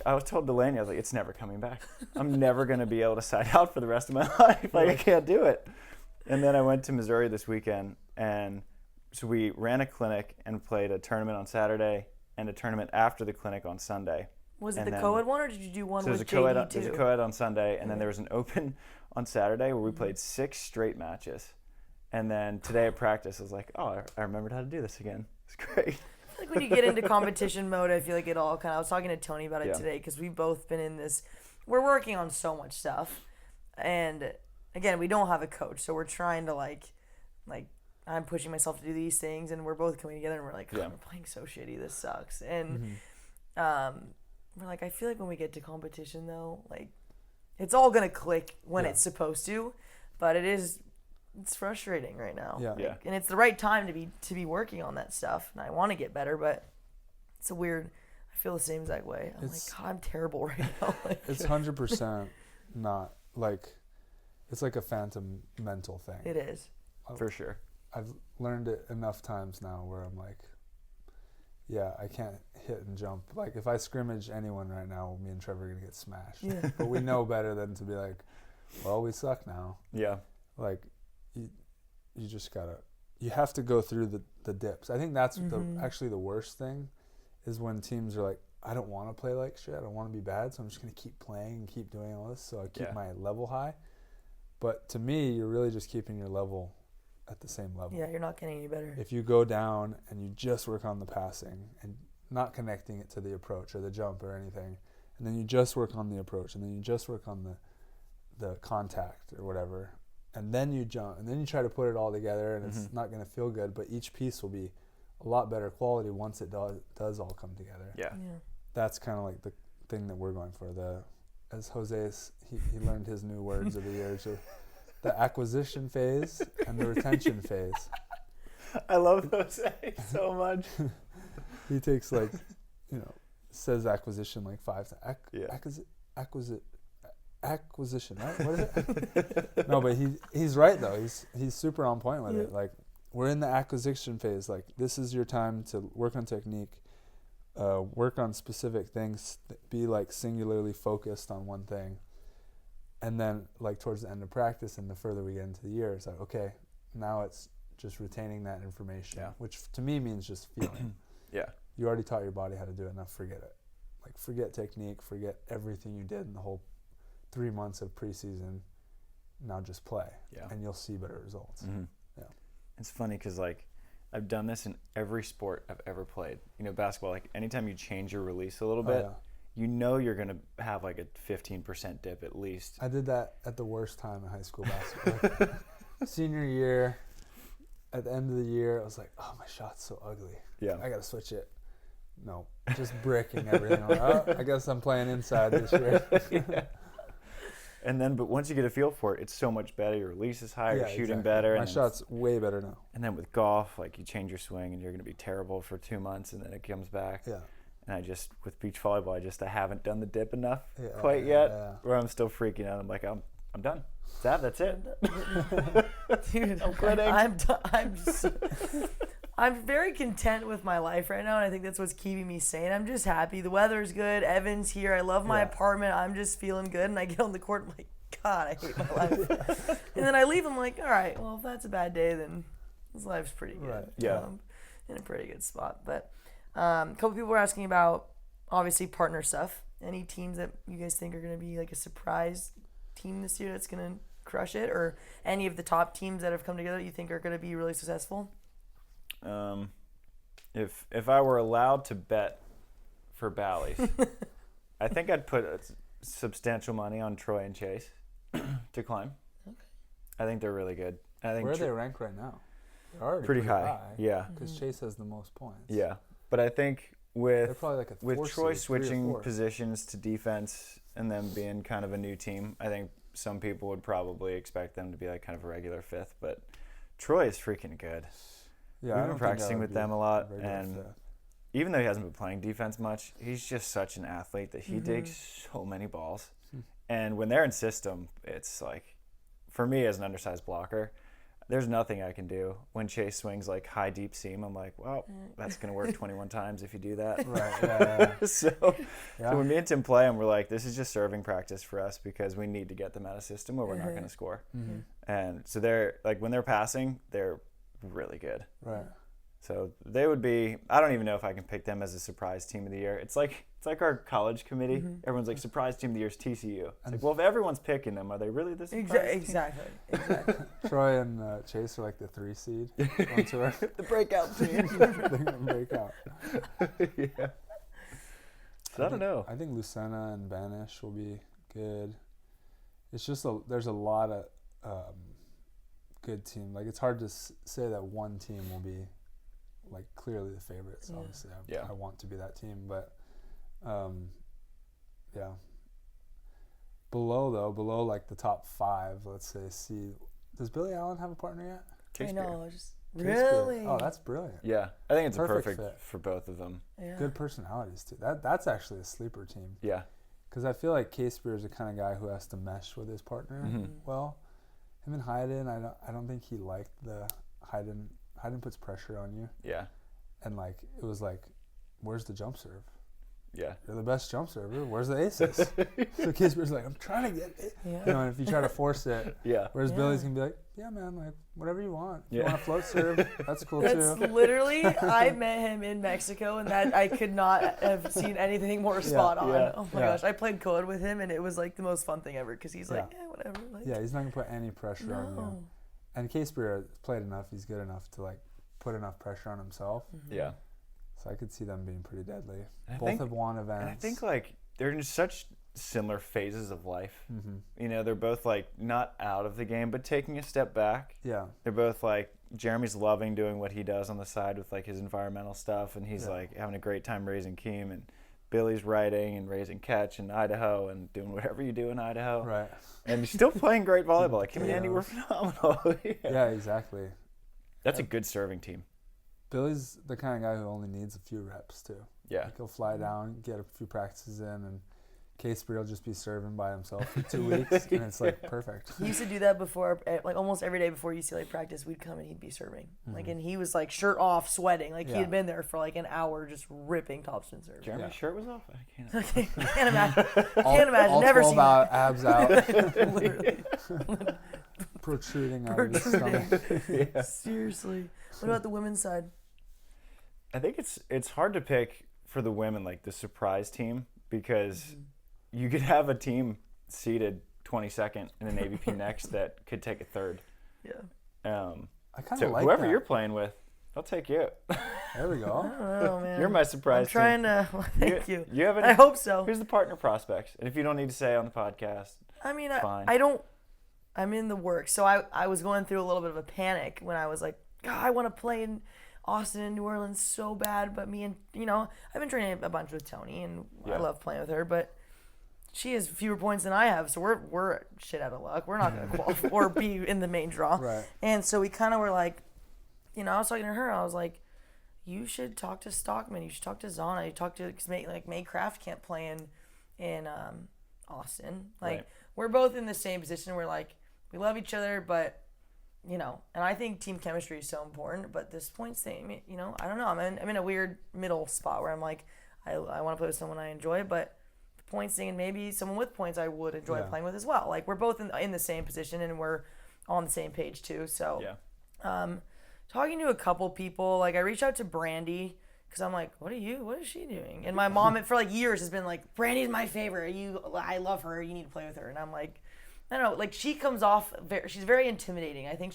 I was told Delaney, I was like, it's never coming back. I'm never going to be able to side out for the rest of my life. Like I can't do it. And then I went to Missouri this weekend, and so we ran a clinic and played a tournament on Saturday and a tournament after the clinic on Sunday. Was it the co-ed one, or did you do one with JD too? There's a co-ed on Sunday, and then there was an open on Saturday where we played 6 straight matches. And then today at practice, I was like, oh, I remembered how to do this again. It's great. I feel like when you get into competition mode, I feel like it all kind of, I was talking to Tony about it today, because we've both been in this, we're working on so much stuff. And again, we don't have a coach, so we're trying to like I'm pushing myself to do these things, and we're both coming together, and we're like, we're playing so shitty, this sucks. And we're like, I feel like when we get to competition though, like it's all gonna click when it's supposed to, but it's frustrating right now. Yeah. Like, and it's the right time to be working on that stuff, and I want to get better, but it's a weird. I feel the same exact way. I'm like, God, I'm terrible right now. Like, it's 100% not like, it's like a phantom mental thing. it is. For sure. I've learned it enough times now where I'm like, yeah, I can't hit and jump. Like if I scrimmage anyone right now, me and Trevor are gonna get smashed. Yeah. But we know better than to be like, well, we suck now. Yeah. Like you just gotta, you have to go through the dips. I think that's actually the worst thing is when teams are like, I don't want to play like shit. I don't want to be bad, so I'm just gonna keep playing and keep doing all this so I keep my level high. But to me, you're really just keeping your level at the same level. Yeah, you're not getting any better. If you go down and you just work on the passing and not connecting it to the approach or the jump or anything, and then you just work on the approach and then you just work on the contact or whatever, and then you jump and then you try to put it all together and it's not going to feel good, but each piece will be a lot better quality once it does all come together. Yeah. That's kind of like the thing that we're going for. As Jose's, he learned his new words of the year. So the acquisition phase and the retention phase. I love Jose so much. He takes says acquisition like 5 times. Acquisition, right? What is it? No, but he's right though. He's super on point with it. Like we're in the acquisition phase. Like this is your time to work on technique, work on specific things, be like singularly focused on one thing. And then like towards the end of practice and the further we get into the year, it's like, okay, now it's just retaining that information, which to me means just feeling. You already taught your body how to do it, now forget it. Like forget technique, forget everything you did in the whole 3 months of preseason. Now just play, and you'll see better results. Yeah, it's funny because like I've done this in every sport I've ever played. You know, basketball. Like anytime you change your release a little bit, you know you're gonna have like a 15% dip at least. I did that at the worst time in high school basketball. Senior year, at the end of the year, I was like, oh, my shot's so ugly. Yeah, I gotta switch it. No, just bricking everything. Like, oh, I guess I'm playing inside this year. And then, but once you get a feel for it, it's so much better. Your release is higher, you're shooting better. My shot's way better now. And then with golf, like you change your swing and you're going to be terrible for 2 months and then it comes back. Yeah. And with beach volleyball, I haven't done the dip enough quite yet where I'm still freaking out. I'm like, I'm done. That's it. Dude, I'm quitting. I'm very content with my life right now, and I think that's what's keeping me sane. I'm just happy. The weather's good. Evan's here. I love my apartment. I'm just feeling good, and I get on the court, I'm like, God, I hate my life. And then I leave, I'm like, all right, well, if that's a bad day, then this life's pretty good. Right. Yeah. In a pretty good spot. But a couple people were asking about, obviously, partner stuff. Any teams that you guys think are going to be like a surprise team this year that's going to crush it? Or any of the top teams that have come together that you think are going to be really successful? If I were allowed to bet for Bally's, I think I'd put substantial money on Troy and Chase to climb. Okay. I think they're really good. I think where are they ranked right now? They're already pretty high. Yeah. Because Chase has the most points. Yeah. But I think with Troy seed, switching positions to defense and them being kind of a new team, I think some people would probably expect them to be like kind of a regular fifth. But Troy is freaking good. Yeah, we've been practicing with them a lot, and even though he hasn't been playing defense much, he's just such an athlete that he digs so many balls. And when they're in system, it's like, for me as an undersized blocker, there's nothing I can do. When Chase swings like high deep seam, I'm like, well, that's going to work 21 times if you do that. Right. So when me and Tim play them, we're like, this is just serving practice for us because we need to get them out of system or we're not going to score. And so they're like, when they're passing, they're really good. Right. So they would be, I don't even know if I can pick them as a surprise team of the year. It's like our college committee. Everyone's like, surprise team of the year is TCU. It's like, well, if everyone's picking them, are they really the surprise team? Exactly. Troy and Chase are like the 3 seed on tour. The breakout team. They're going to break out. Yeah. So I don't know. I think Lucena and Banish will be good. It's just there's a lot of good team. Like it's hard to say that one team will be like clearly the favorites. Obviously, I want to be that team, but Yeah. Below like the top 5, let's say, does Billy Allen have a partner yet? I know. Just Case-Beer. really. Oh, that's brilliant. Yeah, I think it's Perfect a perfect fit. for both of them. Yeah. Good personalities too. That's actually a sleeper team. Yeah. Because I feel like Case-Beer is the kind of guy who has to mesh with his partner well. Him and Hayden, I don't think he liked the Hayden. Hayden puts pressure on you. Yeah. And like it was like, where's the jump serve? Yeah. You're the best jump server. Where's the aces? So Case-Beer's like, I'm trying to get it. Yeah. You know, and if you try to force it, Yeah. whereas Billy's gonna be like, yeah, man, like whatever you want. If you Yeah. want to float serve, that's cool That's too. literally, I met him in Mexico, and that I could not have seen anything more spot on. yeah, Oh my gosh, I played code with him, and it was like the most fun thing ever because he's like, whatever. Like, Yeah, he's not gonna put any pressure on you. And Case-Beer has played enough. He's good enough to like put enough pressure on himself. Yeah. So I could see them being pretty deadly. And Both have won events. And I think like they're in such similar phases of life. Mm-hmm. You know, they're both like not out of the game, but taking a step back. Yeah. They're both like, Jeremy's loving doing what he does on the side with like his environmental stuff, and he's like having a great time raising Keem, and Billy's writing and raising catch in Idaho and doing whatever you do in Idaho. Right. And he's still playing great volleyball. Like him and Andy were phenomenal. Yeah, exactly. That's a good serving team. Billy's the kind of guy who only needs a few reps too. Yeah. Like he'll fly down, get a few practices in, and Case-Beer will just be serving by himself for 2 weeks, and it's like perfect. He used to do that before, like almost every day before UCLA practice, we'd come and he'd be serving. Like, and he was like shirt off, sweating. Like he had been there for like an hour just ripping topspin serve. Jeremy's shirt was off? I can't. Can't imagine. Can't imagine. All Never 12 seen that. abs out, Literally. protruding out of his stomach. Seriously. What about the women's side? I think it's hard to pick for the women, like the surprise team, because you could have a team seeded 22nd in an AVP next that could take a third. Yeah. I kind So of like whoever that. you're playing with, I'll take you. There we go. I don't know, man. You're my surprise I'm trying team. to. Well, thank you. You have I hope so. Who's the partner prospects? And if you don't need to say on the podcast, I mean, fine. I don't. I'm in the works. So I was going through a little bit of a panic when I was like, God, I want to play in Austin and New Orleans so bad. But me and, I've been training a bunch with Tony, and I love playing with her. But she has fewer points than I have. So we're shit out of luck. We're not going to qualify or be in the main draw. Right. And so we kind of were like, I was talking to her. I was like, you should talk to Stockman. You should talk to Zana. You talk to, because May Craft can't play in Austin. Like, we're both in the same position. We're like, we love each other, but, and I think team chemistry is so important. But this points thing, I don't know. I'm in a weird middle spot where I'm like, I want to play with someone I enjoy, but the points thing, and maybe someone with points I would enjoy playing with as well. Like, we're both in the same position, and we're on the same page too. So, talking to a couple people, like I reached out to Brandy because I'm like, what is she doing? And my mom for like years has been like, Brandy's my favorite. I love her. You need to play with her. And I'm like, I don't know. Like she comes off, she's very intimidating. I think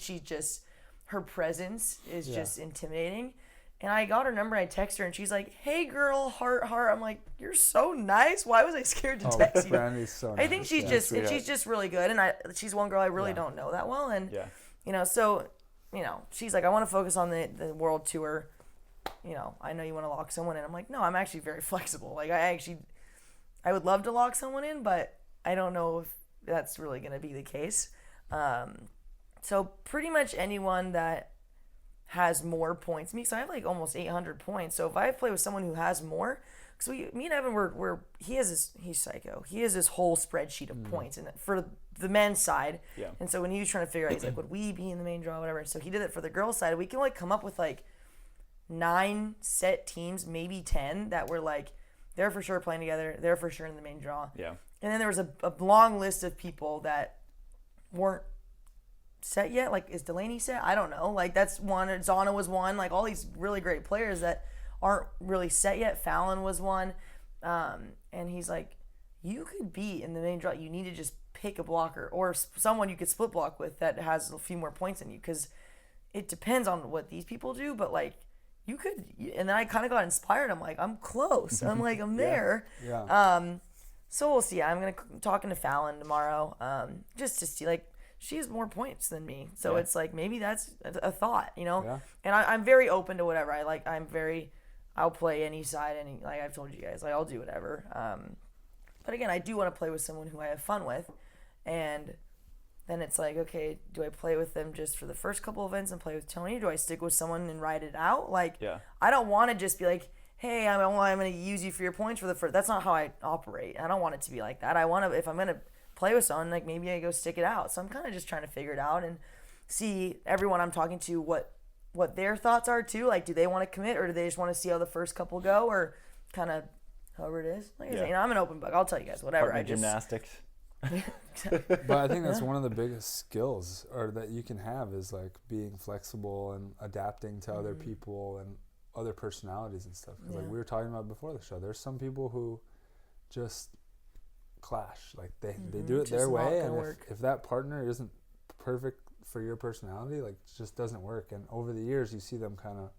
her presence is just intimidating. And I got her number. I text her, and she's like, "Hey, girl, heart." I'm like, "You're so nice. Why was I scared to text you?" Brandy's so nice. I think she's just really good, and she's one girl I really don't know that well, and she's like, "I want to focus on the world tour. I know you want to lock someone in." I'm like, "No, I'm actually very flexible. Like, I would love to lock someone in, but I don't know if that's really going to be the case." So pretty much anyone that has more points. So I have like almost 800 points. So if I play with someone who has more, because me and Evan he's psycho. He has this whole spreadsheet of points, and for the men's side. Yeah. And so when he was trying to figure out, he's like, would we be in the main draw, whatever. So he did it for the girls' side. We can like come up with like 9 set teams, maybe 10 that were like, they're for sure playing together. They're for sure in the main draw. Yeah. And then there was a long list of people that weren't set yet. Like, is Delaney set? I don't know. Like, that's one. Zana was one. Like, all these really great players that aren't really set yet. Fallon was one. And he's like, you could be in the main draw. You need to just pick a blocker or someone you could split block with that has a few more points than you, because it depends on what these people do. But, like, you could. And then I kind of got inspired. I'm like, I'm close. I'm like, I'm there. Yeah. So we'll see. I'm going to talking to Fallon tomorrow just to see, like, she has more points than me. So it's like, maybe that's a thought, Yeah. And I'm very open to whatever. I'll play any side, like I've told you guys, like I'll do whatever. But again, I do want to play with someone who I have fun with, and then it's like, okay, do I play with them just for the first couple events and play with Tony? Do I stick with someone and ride it out? Like, I don't want to just be like, hey, I'm going to use you for your points for the first. That's not how I operate. I don't want it to be like that. I want to, if I'm going to play with someone, like maybe I go stick it out. So I'm kind of just trying to figure it out and see everyone I'm talking to what their thoughts are too. Like, do they want to commit, or do they just want to see how the first couple go, or kind of however it is? Like I say, I'm an open book. I'll tell you guys whatever. Partner gymnastics. But I think that's one of the biggest skills or that you can have is like being flexible and adapting to other people and other personalities and stuff. Because like we were talking about before the show, there's some people who just clash. Like they do it their way, and if that partner isn't perfect for your personality, like it just doesn't work. And over the years you see them kind of,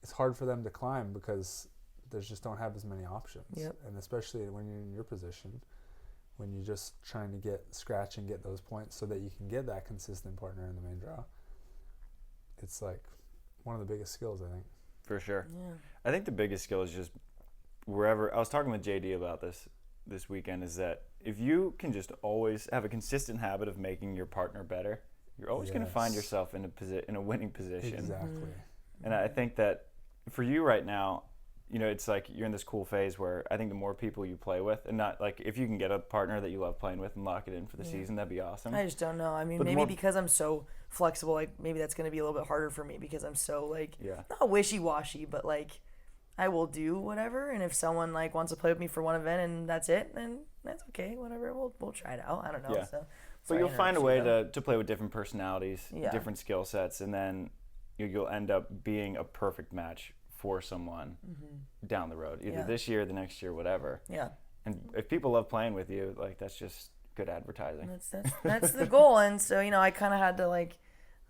it's hard for them to climb because they just don't have as many options. And especially when you're in your position, when you're just trying to scratch and get those points so that you can get that consistent partner in the main draw, it's like one of the biggest skills, I think. For sure. I think the biggest skill is just wherever, I was talking with JD about this weekend, is that if you can just always have a consistent habit of making your partner better, you're always going to find yourself in a winning position. Exactly. And I think that for you right now, you know, it's like you're in this cool phase where I think the more people you play with, and not like if you can get a partner that you love playing with and lock it in for the season, that'd be awesome. I just don't know. I mean, maybe because I'm so flexible, like maybe that's going to be a little bit harder for me because I'm so like not wishy-washy, but like I will do whatever. And if someone like wants to play with me for one event and that's it, then that's okay. Whatever, we'll try it out. I don't know. Yeah. So, but you'll find a way to play with different personalities, different skill sets, and then you'll end up being a perfect match for someone down the road, either this year, the next year, whatever. And if people love playing with you, like that's just good advertising. That's the goal. And so, you know, I kind of had to like,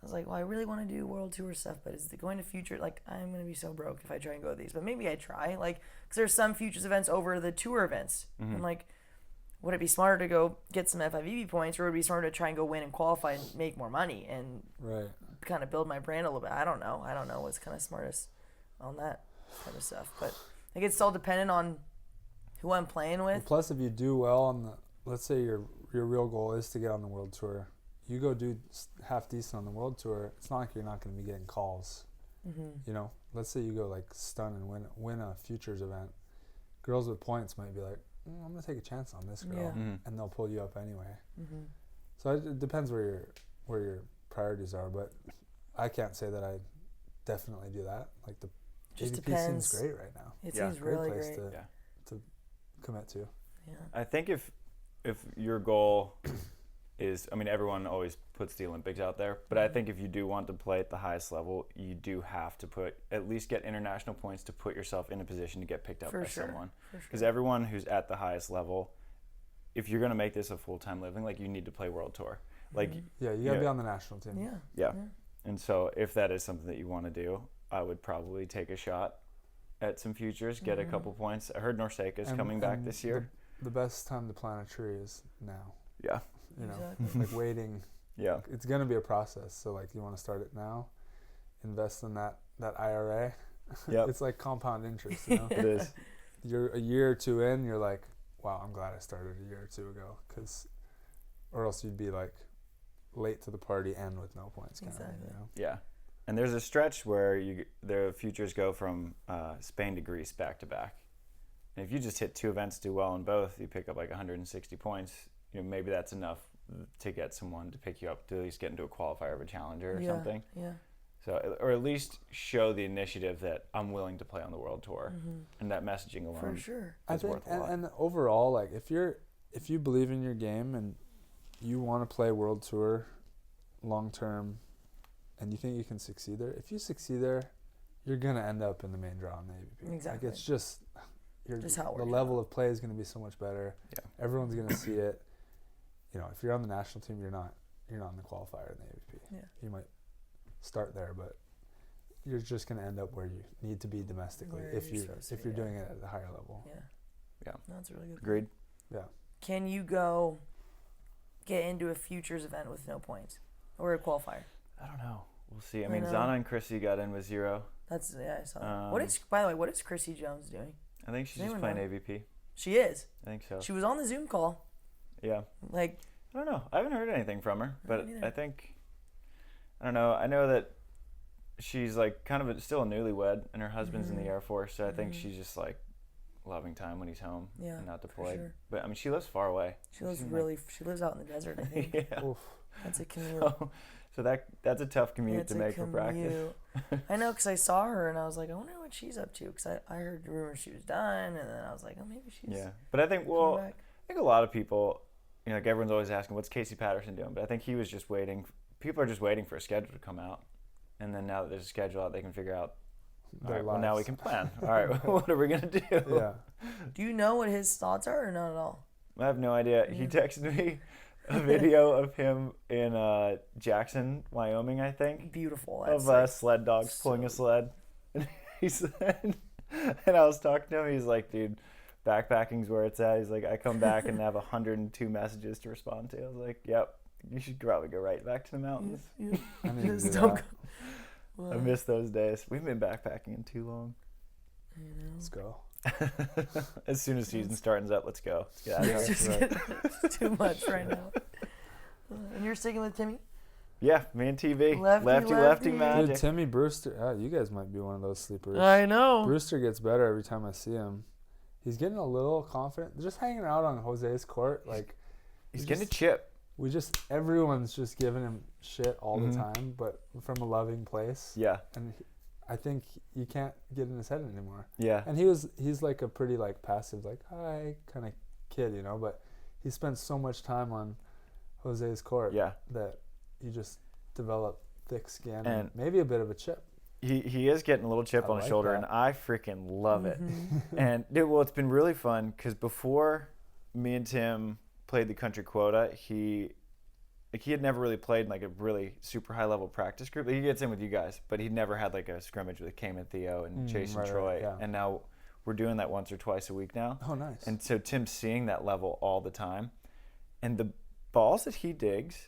I was like, well, I really want to do world tour stuff, but is it going to future? Like, I'm going to be so broke if I try and go to these, but maybe I try, like, because there's some futures events over the tour events. I'm like, would it be smarter to go get some FIVB points, or would it be smarter to try and go win and qualify and make more money and kind of build my brand a little bit? I don't know what's kind of smartest on that kind of stuff, but I think it's all dependent on who I'm playing with. Plus, if you do well on the, let's say your real goal is to get on the world tour, you go do half decent on the world tour, it's not like you're not going to be getting calls. You know, let's say you go like stun and win a futures event, girls with points might be like, I'm going to take a chance on this girl, and they'll pull you up anyway. So it depends where your priorities are, but I can't say that I definitely do that. Like the just AVP depends. seems great right now. It seems really great. great. To commit to. I think if your goal is, I mean, everyone always puts the Olympics out there, but I think if you do want to play at the highest level, you do have to at least get international points to put yourself in a position to get picked up by someone. Because everyone who's at the highest level, if you're going to make this a full-time living, like you need to play World Tour. Like you got to be on the national team. Yeah. And so if that is something that you want to do, I would probably take a shot at some futures, get a couple points. I heard Norseca's coming back this year. The best time to plant a tree is now. Yeah. You know, like waiting. It's going to be a process. So like you want to start it now, invest in that IRA. It's like compound interest, you know? It is. You're a year or two in, you're like, wow, I'm glad I started a year or two ago, or else you'd be like late to the party and with no points kind of, you know? Yeah. And there's a stretch where the futures go from Spain to Greece back to back. And if you just hit two events, do well in both, you pick up like 160 points, you know, maybe that's enough to get someone to pick you up to at least get into a qualifier of a challenger or something. So, or at least show the initiative that I'm willing to play on the world tour, and that messaging alone is worth a lot. And overall, like if you believe in your game and you want to play world tour long term, and you think you can succeed there, if you succeed there, you're gonna end up in the main draw in the AVP. Exactly. Like it's just how the level of play is gonna be so much better. Everyone's gonna see it. You know, if you're on the national team, you're not in the qualifier in the AVP. You might start there, but you're just going to end up where you need to be domestically if you're doing it at a higher level. No, that's a really good. Agreed. Can you go get into a futures event with no points or a qualifier? I don't know. We'll see. I mean, Zana and Chrissy got in with 0. That's I saw that. By the way, what is Chrissy Jones doing? I think she's just playing AVP. She is. I think so. She was on the Zoom call. Yeah. Like, I don't know. I haven't heard anything from her, but I don't know. I know that she's like kind of still a newlywed, and her husband's in the Air Force, so I think she's just like loving time when he's home and not deployed. Sure. But I mean, she lives far away. She lives out in the desert, I think. Yeah. Oof. That's a commute. So that's a tough commute to make for practice. I know, because I saw her and I was like, I wonder what she's up to, because I heard rumors she was done, and then I was like, oh, maybe she's. Yeah, but I think a lot of people, like everyone's always asking, what's Casey Patterson doing? But I think he was just waiting. People are just waiting for a schedule to come out, and then now that there's a schedule out, they can figure out. All right, well, now we can plan. All right, what are we gonna do? Yeah. Do you know what his thoughts are, or not at all? I have no idea. Yeah. He texted me a video of him in Jackson, Wyoming, I think. Beautiful. Of sled dogs pulling a sled. And he said, and I was talking to him, he's like, dude, backpacking's where it's at. He's like, I come back and have 102 messages to respond to. I was like, yep, you should probably go right back to the mountains. Yeah. I miss those days. We've been backpacking in too long. Let's go. As soon as season starts up, let's go. Let's get out of here. It's too much right now. And you're sticking with Timmy? Yeah, me and TV. Lefty magic. Dude, Timmy Brewster. You guys might be one of those sleepers. I know. Brewster gets better every time I see him. He's getting a little confident. Just hanging out on Jose's court, like he's getting a chip. Everyone's just giving him shit all the time, but from a loving place. Yeah. And I think you can't get in his head anymore. Yeah. And he's like a pretty like passive, like hi kind of kid, but he spent so much time on Jose's court that you just develop thick skin and maybe a bit of a chip. He is getting a little chip on his shoulder, and I freaking love it. And it's been really fun because before me and Tim played the country quota, he had never really played in like a really super high level practice group. Like, he gets in with you guys, but he'd never had like a scrimmage with Cayman Theo and Chase and Troy. Right, yeah. And now we're doing that once or twice a week now. Oh, nice. And so Tim's seeing that level all the time, and the balls that he digs,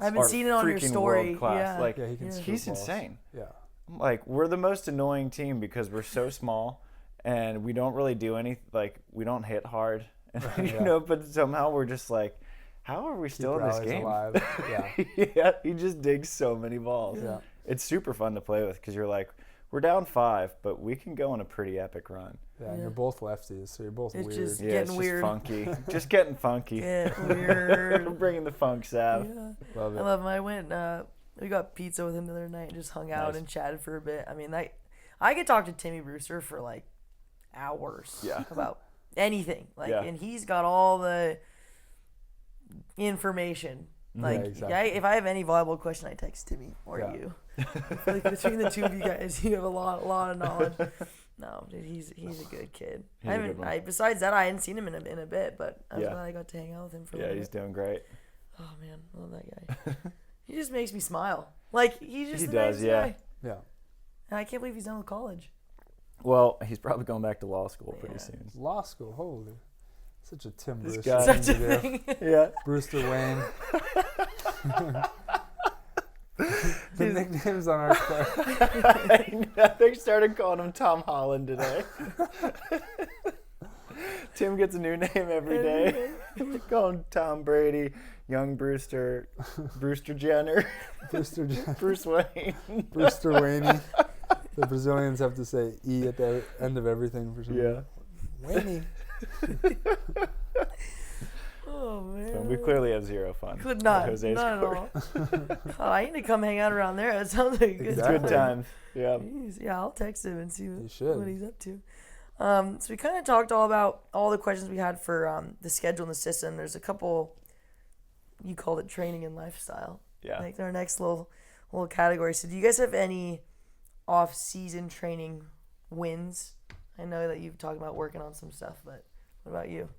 I've been seeing it on your story. World class. Yeah. Like he's insane. Yeah. Like, we're the most annoying team because we're so small, and we don't really do anything. Like, we don't hit hard, but somehow we're just like, how are we still in this game? Alive. Yeah. Yeah, he just digs so many balls. Yeah. It's super fun to play with because you're like, we're down 5, but we can go on a pretty epic run. Yeah, and you're both lefties, so you're both weird. Just it's weird. Just funky. Just getting funky. Get weird. We're bringing the funk, Sav. Yeah. Love it. I love him. I went, we got pizza with him the other night and just hung out and chatted for a bit. I mean, I could talk to Timmy Brewster for like hours about anything. And he's got all the information. Like, if I have any volleyball question, I text Timmy or you. I feel like between the two of you guys, you have a lot of knowledge. No, dude, he's a good kid. Besides that, I hadn't seen him in a bit, but I was glad I got to hang out with him for a little bit. Yeah, he's doing great. Oh man, I love that guy. He just makes me smile. Like, he's just he the does, nicest guy. Yeah. And I can't believe he's done with college. Well, he's probably going back to law school pretty soon. Law school, holy. Such a Tim this Brewster. Guy. Such a thing. Yeah. Brewster Wayne. The nicknames on our card. They started calling him Tom Holland today. Tim gets a new name every day. We call him Tom Brady, Young Brewster, Brewster Jenner, Bruce Wayne. Brewster Wayne. The Brazilians have to say E at the end of everything for some reason. Wayne. Oh man. So we clearly have zero fun. Could not at all. I need to come hang out around there. It sounds like it's good times. Yeah. Jeez. Yeah, I'll text him and see what he's up to. So we kind of talked all about all the questions we had for the schedule and the system. There's a couple. You called it training and lifestyle. Yeah. Like our next little category. So do you guys have any off-season training wins? I know that you've talked about working on some stuff, but what about you?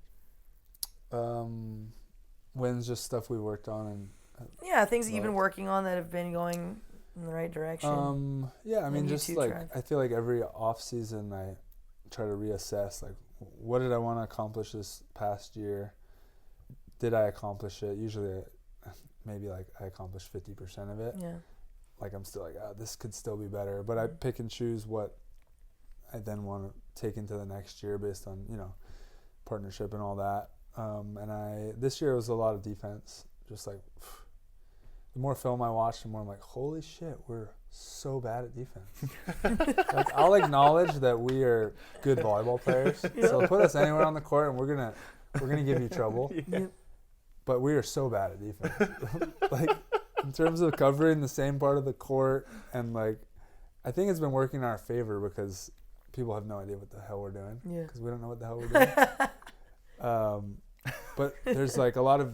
Wins, just stuff we worked on and things that you've been working on that have been going in the right direction. I mean, just like I feel like every off season I try to reassess, like, what did I want to accomplish this past year? Did I accomplish it? Usually maybe like I accomplished 50% of it. Yeah. like I'm still like, this could still be better. But I pick and choose what I then want to take into the next year based on, you know, partnership and all that. This year was a lot of defense. Just like the more film I watched, the more I'm like, holy shit, we're so bad at defense. Like, I'll acknowledge that we are good volleyball players. So put us anywhere on the court and we're gonna give you trouble. But we are so bad at defense. Like, in terms of covering the same part of the court, and like, I think it's been working in our favor because people have no idea what the hell we're doing. Yeah. Because we don't know what the hell we're doing. But there's like a lot of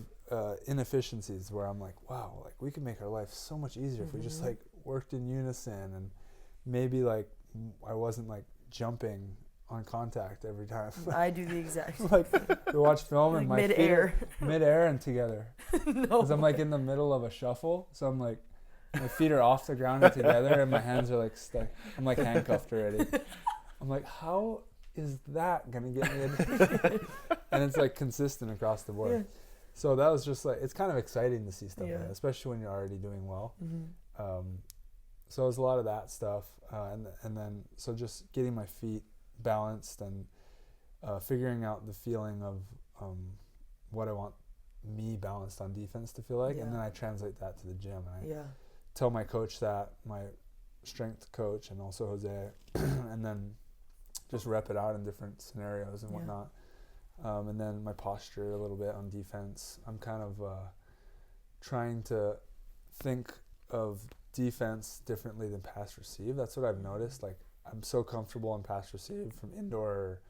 inefficiencies where I'm like, wow, like we could make our life so much easier if we just like worked in unison, and maybe like I wasn't like jumping on contact every time. I do the exact same like thing. we watch film like and my mid-air. feet are mid-air and together. No. Because I'm like in the middle of a shuffle, so I'm like, my feet are off the ground and together, and my hands are like stuck. I'm like handcuffed already. I'm like, how is that gonna get me? And it's like consistent across the board. Yeah. So that was just like, it's kind of exciting to see stuff like that, especially when you're already doing well. So it was a lot of that stuff, and then so just getting my feet balanced and figuring out the feeling of what I want me balanced on defense to feel like, and then I translate that to the gym. And I tell my coach that, my strength coach, and also Jose, and then just rep it out in different scenarios and whatnot. And then my posture a little bit on defense. I'm kind of trying to think of defense differently than pass receive. That's what I've noticed. Like, I'm so comfortable in pass receive from indoor.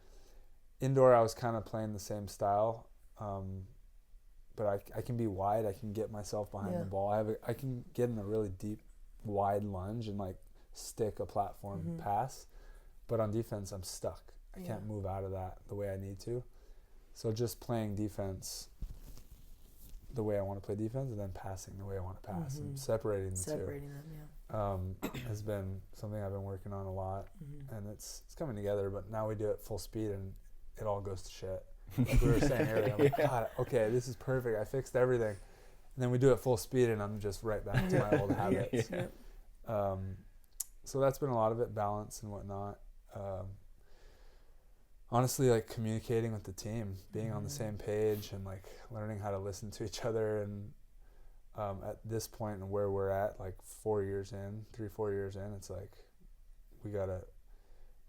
Indoor, I was kind of playing the same style, but I can be wide. I can get myself behind the ball. I can get in a really deep, wide lunge and like stick a platform pass. But on defense, I'm stuck. I can't move out of that the way I need to. So just playing defense the way I want to play defense, and then passing the way I want to pass, and separating the two. Has been something I've been working on a lot, and it's coming together. But now we do it full speed, and it all goes to shit. Like we were saying earlier, I'm like, God, okay, this is perfect. I fixed everything, and then we do it full speed, and I'm just right back to my old habits. So that's been a lot of it, balance and whatnot. Honestly, like communicating with the team, being on the same page, and like learning how to listen to each other. And at this point and where we're at, like 4 years in, 3-4 years in, it's like we gotta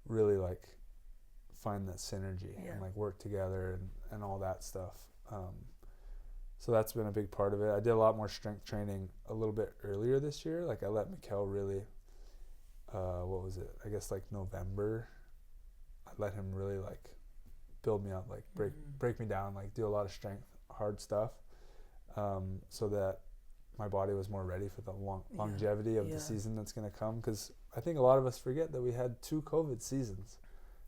really like find that synergy and like work together and all that stuff. So that's been a big part of it. I did a lot more strength training a little bit earlier this year. Like I let Mikkel really, what was it? I guess like November. I let him really like build me up, like break me down, like do a lot of strength, hard stuff, so that my body was more ready for the longevity of the season that's going to come. Because I think a lot of us forget that we had 2 COVID seasons.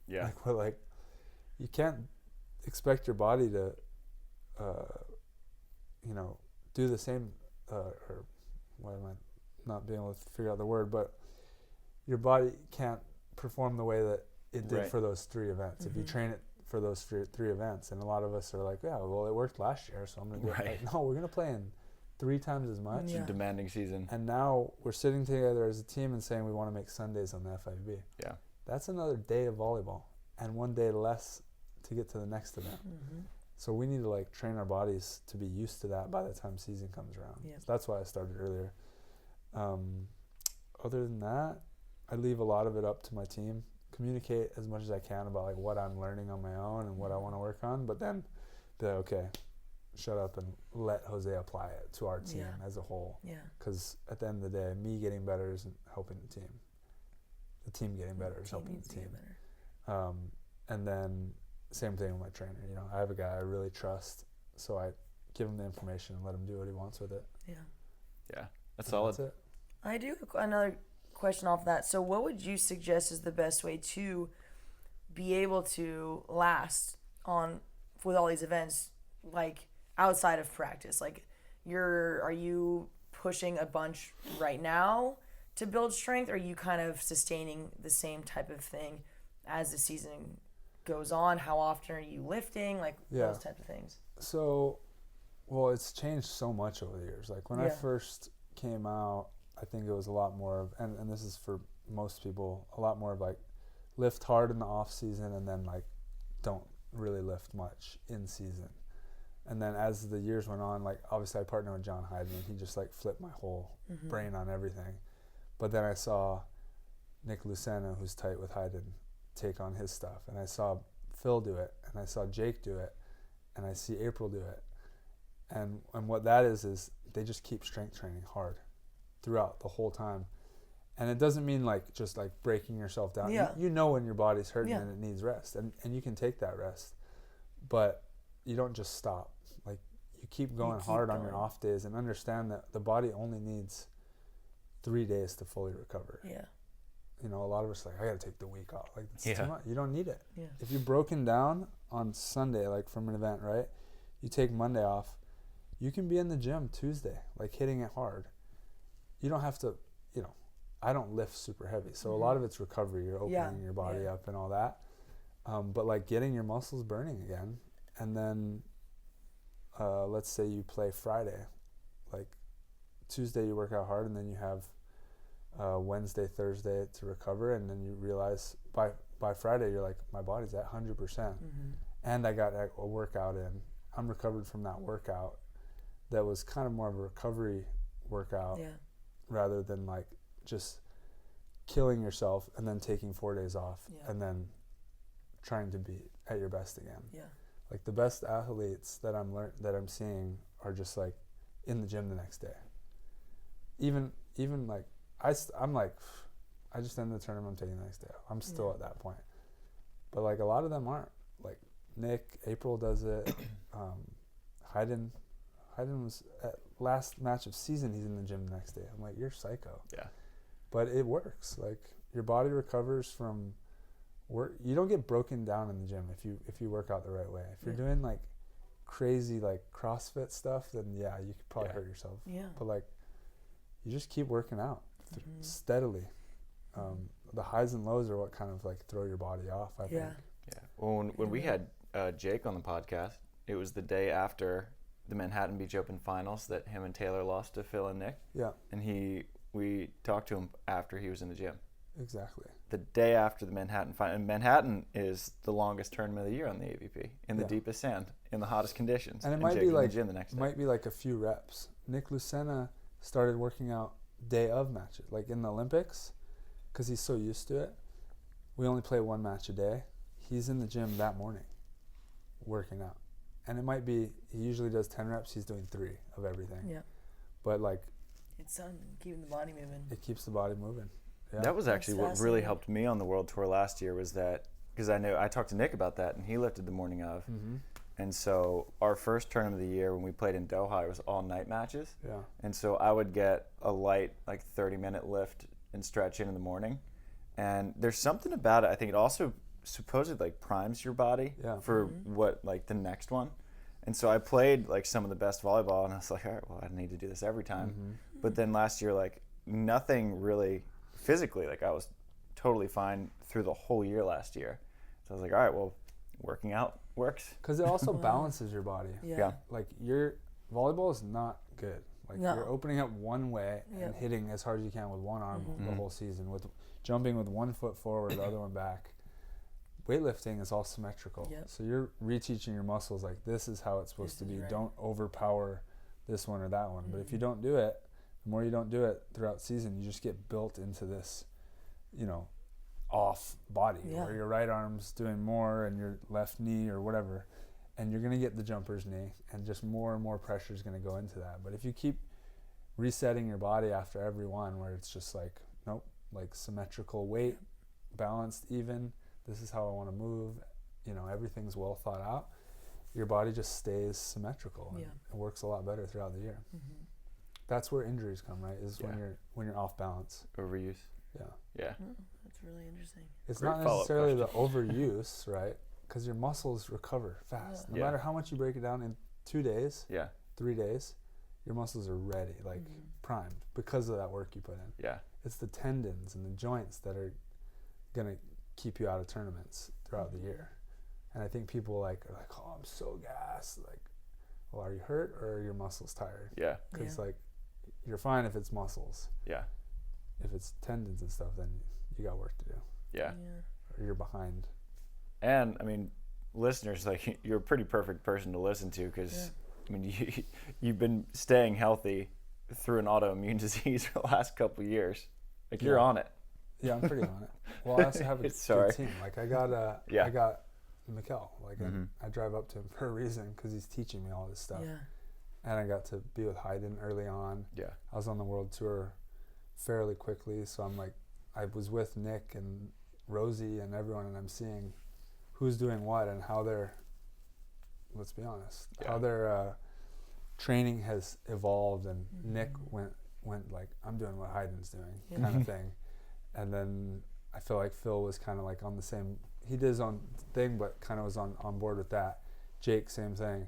Yeah. Like we're like, you can't expect your body to, do the same, or why am I not being able to figure out the word, but your body can't perform the way that it did for those 3 events. If you train it for those 3 events, and a lot of us are like, yeah, well, it worked last year, so I'm going to do it. Like, no, we're going to play in 3 times as much. It's a demanding season. And now we're sitting together as a team and saying we want to make Sundays on the FIVB. Yeah. That's another day of volleyball and 1 day less to get to the next event. So we need to like train our bodies to be used to that by the time season comes around. So that's why I started earlier. Other than that, I leave a lot of it up to my team. Communicate as much as I can about like what I'm learning on my own and what I want to work on, but then be like, okay, shut up and let Jose apply it to our team as a whole. Because at the end of the day, me getting better isn't helping the team. The team getting better is helping the team. And then same thing with my trainer. You know, I have a guy I really trust, so I give him the information and let him do what he wants with it. Yeah, that's solid. That's it. I do have another question off that. So what would you suggest is the best way to be able to last on with all these events, like outside of practice? Like are you pushing a bunch right now to build strength, or are you kind of sustaining the same type of thing as the season goes on? How often are you lifting? Like those types of things. So, well, it's changed so much over the years. Like when I first came out, I think it was a lot more of, and this is for most people, a lot more of like lift hard in the off season and then like don't really lift much in season. And then as the years went on, like obviously I partnered with John Hyden and he just like flipped my whole brain on everything. But then I saw Nick Lucena, who's tight with Hyden, take on his stuff. And I saw Phil do it, and I saw Jake do it, and I see April do it. And what that is they just keep strength training hard throughout the whole time. And it doesn't mean like just like breaking yourself down. Yeah. You know when your body's hurting and it needs rest, and you can take that rest. But you don't just stop. Like you keep going hard on your off days and understand that the body only needs 3 days to fully recover. Yeah. You know, a lot of us are like, I got to take the week off. Like, it's Yeah. too much. You don't need it. Yeah. If you're broken down on Sunday, like from an event, right? You take Monday off. You can be in the gym Tuesday, like hitting it hard. You don't have to, you know, I don't lift super heavy. So a lot of it's recovery. You're opening your body up and all that. But like getting your muscles burning again. And then let's say you play Friday. Like Tuesday you work out hard, and then you have Wednesday, Thursday to recover, and then you realize by Friday you're like, my body's at 100%, and I got a workout in. I'm recovered from that workout. That was kind of more of a recovery workout rather than like just killing yourself and then taking 4 days off and then trying to be at your best again. Yeah. Like the best athletes that I'm seeing are just like in the gym the next day. Even like I'm like, I just ended the tournament, I'm taking the next day off. I'm still at that point. But like a lot of them aren't. Like Nick, April does it. Hayden was at last match of season, he's in the gym the next day. I'm like, you're psycho. Yeah. But it works. Like your body recovers from work. You don't get broken down in the gym if you work out the right way. If you're doing like crazy like CrossFit stuff, then you could probably hurt yourself. Yeah. But like you just keep working out steadily. The highs and lows are what kind of like throw your body off, I think. Yeah. Well, when we had Jake on the podcast, it was the day after the Manhattan Beach Open finals that him and Taylor lost to Phil and Nick. Yeah. And we talked to him after he was in the gym. Exactly. The day after the Manhattan final. And Manhattan is the longest tournament of the year on the AVP, in the deepest sand, in the hottest conditions. And it might be like might be like a few reps. Nick Lucena started working out day of matches, like in the Olympics, because he's so used to it. We only play one match a day. He's in the gym that morning working out. And it might be, he usually does 10 reps, he's doing 3 of everything. Yeah. But like, it's keeping the body moving. It keeps the body moving. Yeah. That was actually what really helped me on the World Tour last year, was that, because I talked to Nick about that, and he lifted the morning of. And so our first tournament of the year when we played in Doha, it was all night matches. Yeah. And so I would get a light, like 30-minute lift and stretch in the morning. And there's something about it. I think it also supposedly like primes your body for what, like the next one. And so I played like some of the best volleyball, and I was like, all right, well, I need to do this every time. But then last year, like nothing really physically, like I was totally fine through the whole year last year. So I was like, all right, well, working out works. Because it also balances your body. Yeah. Like your volleyball is not good. Like you're opening up one way and hitting as hard as you can with one arm the whole season, with jumping with 1 foot forward, the other one back. Weightlifting is all symmetrical. So you're reteaching your muscles like this is how it's supposed to be. Right. Don't overpower this one or that one. But if you don't do it, the more you don't do it throughout season, you just get built into this, off body where your right arm's doing more and your left knee or whatever, and you're going to get the jumper's knee, and just more and more pressure is going to go into that. But if you keep resetting your body after every one where it's just like, nope, like symmetrical weight, balanced, even, this is how I want to move, everything's well thought out, your body just stays symmetrical and it works a lot better throughout the year. That's where injuries come, right? Is when you're off balance. Overuse. Yeah. That's really interesting. It's not necessarily the overuse, right? Because your muscles recover fast. No matter how much you break it down in 2 days, 3 days, your muscles are ready, like primed, because of that work you put in. Yeah. It's the tendons and the joints that are gonna keep you out of tournaments throughout the year. And I think people are like, I'm so gassed. Like, well, are you hurt or are your muscles tired? Yeah. Because like you're fine if it's muscles. Yeah. If it's tendons and stuff, then you got work to do. Yeah. Or you're behind. And I mean, listeners, like, you're a pretty perfect person to listen to because I mean, you've been staying healthy through an autoimmune disease for the last couple of years. Like, you're on it. Yeah, I'm pretty on it. Well, I also have a good team. Like, I got Mikkel. Like, I drive up to him for a reason because he's teaching me all this stuff. Yeah. And I got to be with Hayden early on. Yeah. I was on the world tour fairly quickly, so I'm like, I was with Nick and Rosie and everyone, and I'm seeing who's doing what and how they're, let's be honest, how their training has evolved. And Nick went like, I'm doing what Hayden's doing, kind of thing. And then I feel like Phil was kind of like on the same, he did his own thing, but kind of was on board with that. Jake, same thing.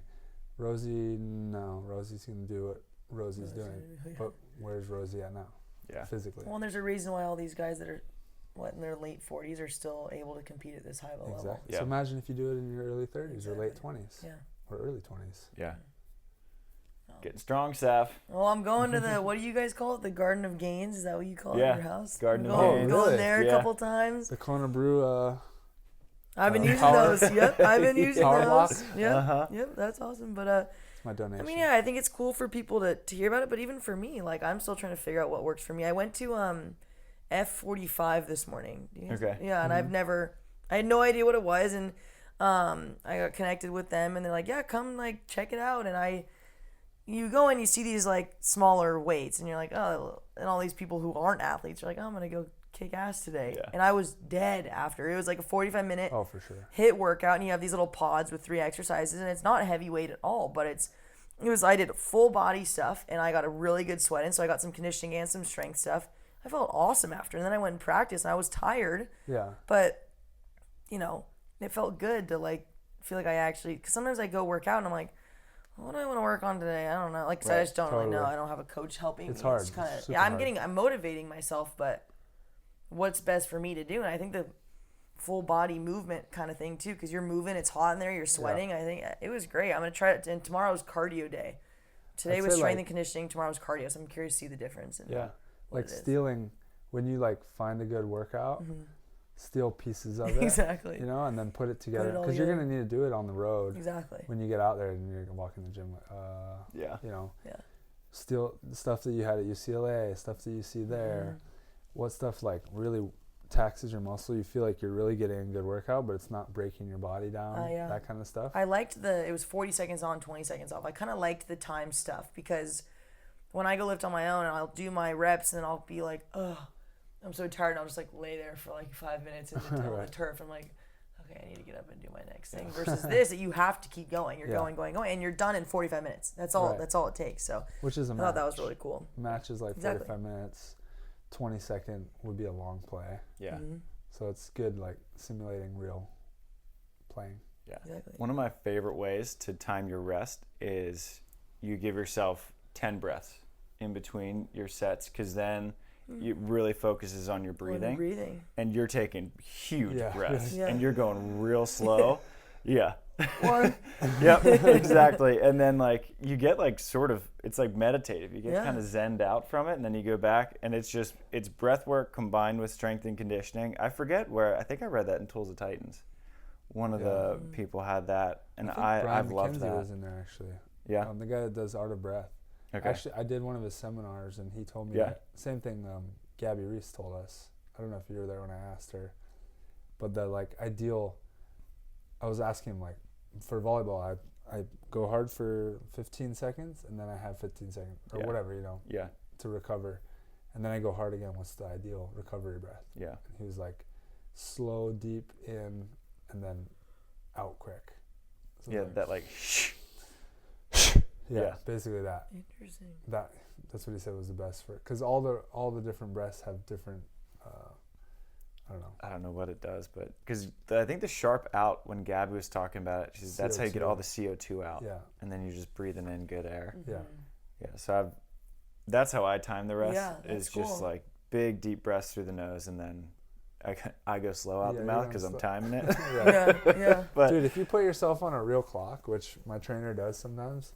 Rosie, no, Rosie's going to do what Rosie's doing. But where's Rosie at now? Yeah. Physically. Well, and there's a reason why all these guys that are, in their late 40s are still able to compete at this high of a level. Yeah. So imagine if you do it in your early 30s or late 20s. Yeah. Or early 20s. Yeah. Getting strong, Saf. Well, I'm going to the, what do you guys call it? The Garden of Gains? Is that what you call it at your house? Garden of Gains. Gains. Going there a couple times. The Kona Brew, I've been using those. Yep, I've been using power those. block? Yep, yep, that's awesome. But my donation. I mean, yeah, I think it's cool for people to hear about it. But even for me, like, I'm still trying to figure out what works for me. I went to F45 this morning. Okay. Yeah, and I had no idea what it was, and I got connected with them, and they're like, yeah, come like check it out. And you go and you see these like smaller weights, and you're like, oh, and all these people who aren't athletes are like, oh, I'm gonna go kick ass today. Yeah. And I was dead after. It was like a 45-minute for sure HIIT workout, and you have these little pods with 3 exercises, and it's not heavy weight at all, but I did full body stuff, and I got a really good sweat in, so I got some conditioning and some strength stuff. I felt awesome after, and then I went and practiced, and I was tired. Yeah. But, it felt good to like feel like I actually, because sometimes I go work out and I'm like, what do I want to work on today? I don't know. Like, I just don't really know. I don't have a coach helping me. It's hard. It's kind of, I'm motivating myself, but what's best for me to do? And I think the full body movement kind of thing too, because you're moving, it's hot in there, you're sweating. I think it was great. I'm going to try it. And tomorrow's cardio day. Today was strength and conditioning. Tomorrow's cardio. So I'm curious to see the difference. Like stealing, when you like find a good workout, steal pieces of it. Exactly. And then put it together. Because you're going to need to do it on the road. Exactly. When you get out there and you're walking the gym, steal the stuff that you had at UCLA, stuff that you see there. What stuff like really taxes your muscle? You feel like you're really getting a good workout, but it's not breaking your body down. That kind of stuff. I liked it was 40 seconds on, 20 seconds off. I kind of liked the time stuff because when I go lift on my own and I'll do my reps and I'll be like, ugh, I'm so tired, and I'll just like lay there for like 5 minutes in the turf. I'm like, okay, I need to get up and do my next thing. Versus this, that you have to keep going. You're going, and you're done in 45 minutes. That's all. That's all it takes. So which is a match. I thought that was really cool. Match is like 45 minutes. 20-second would be a long play. Yeah. So it's good, like simulating real playing. Yeah. Exactly. One of my favorite ways to time your rest is you give yourself 10 breaths in between your sets, because then it really focuses on your breathing. And you're taking huge breaths. Yeah. And you're going real slow. Yeah. One. Yep, exactly. And then like you get like sort of, it's like meditative. You get kind of zenned out from it, and then you go back, and it's breath work combined with strength and conditioning. I forget where, I think I read that in Tools of Titans. One of the people had that, and I've loved that. was in there actually. Yeah. The guy that does Art of Breath. Okay. Actually, I did one of his seminars, and he told me that same thing Gabby Reese told us. I don't know if you were there when I asked her, but the like ideal, I was asking him like, for volleyball, I go hard for 15 seconds, and then I have 15 seconds or whatever, to recover. And then I go hard again. What's the ideal recovery breath? Yeah. And he was like, slow, deep in, and then out quick. So that like yeah, basically that. Interesting. That's what he said was the best for it. Because all the different breaths have different, I don't know. I don't know what it does, but because I think the sharp out, when Gabby was talking about it, that's how you get all the CO2 out. Yeah. And then you're just breathing in good air. Yeah. Yeah. So that's how I time the rest. Is just like big deep breaths through the nose, and then I go slow out the mouth because I'm timing it. Yeah. But dude, if you put yourself on a real clock, which my trainer does sometimes,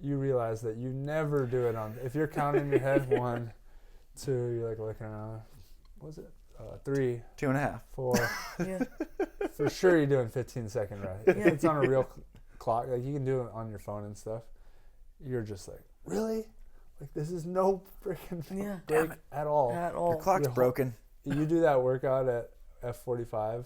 you realize that you never do it if you're counting in your head 1, 2, you're like looking around. What was it? 3, 2.5, 4. Yeah. For sure you're doing 15-second rest. If it's on a real clock, like you can do it on your phone and stuff, you're just like, really? Like this is no freaking break at all. At all. Your clock's broken. You do that workout at F45,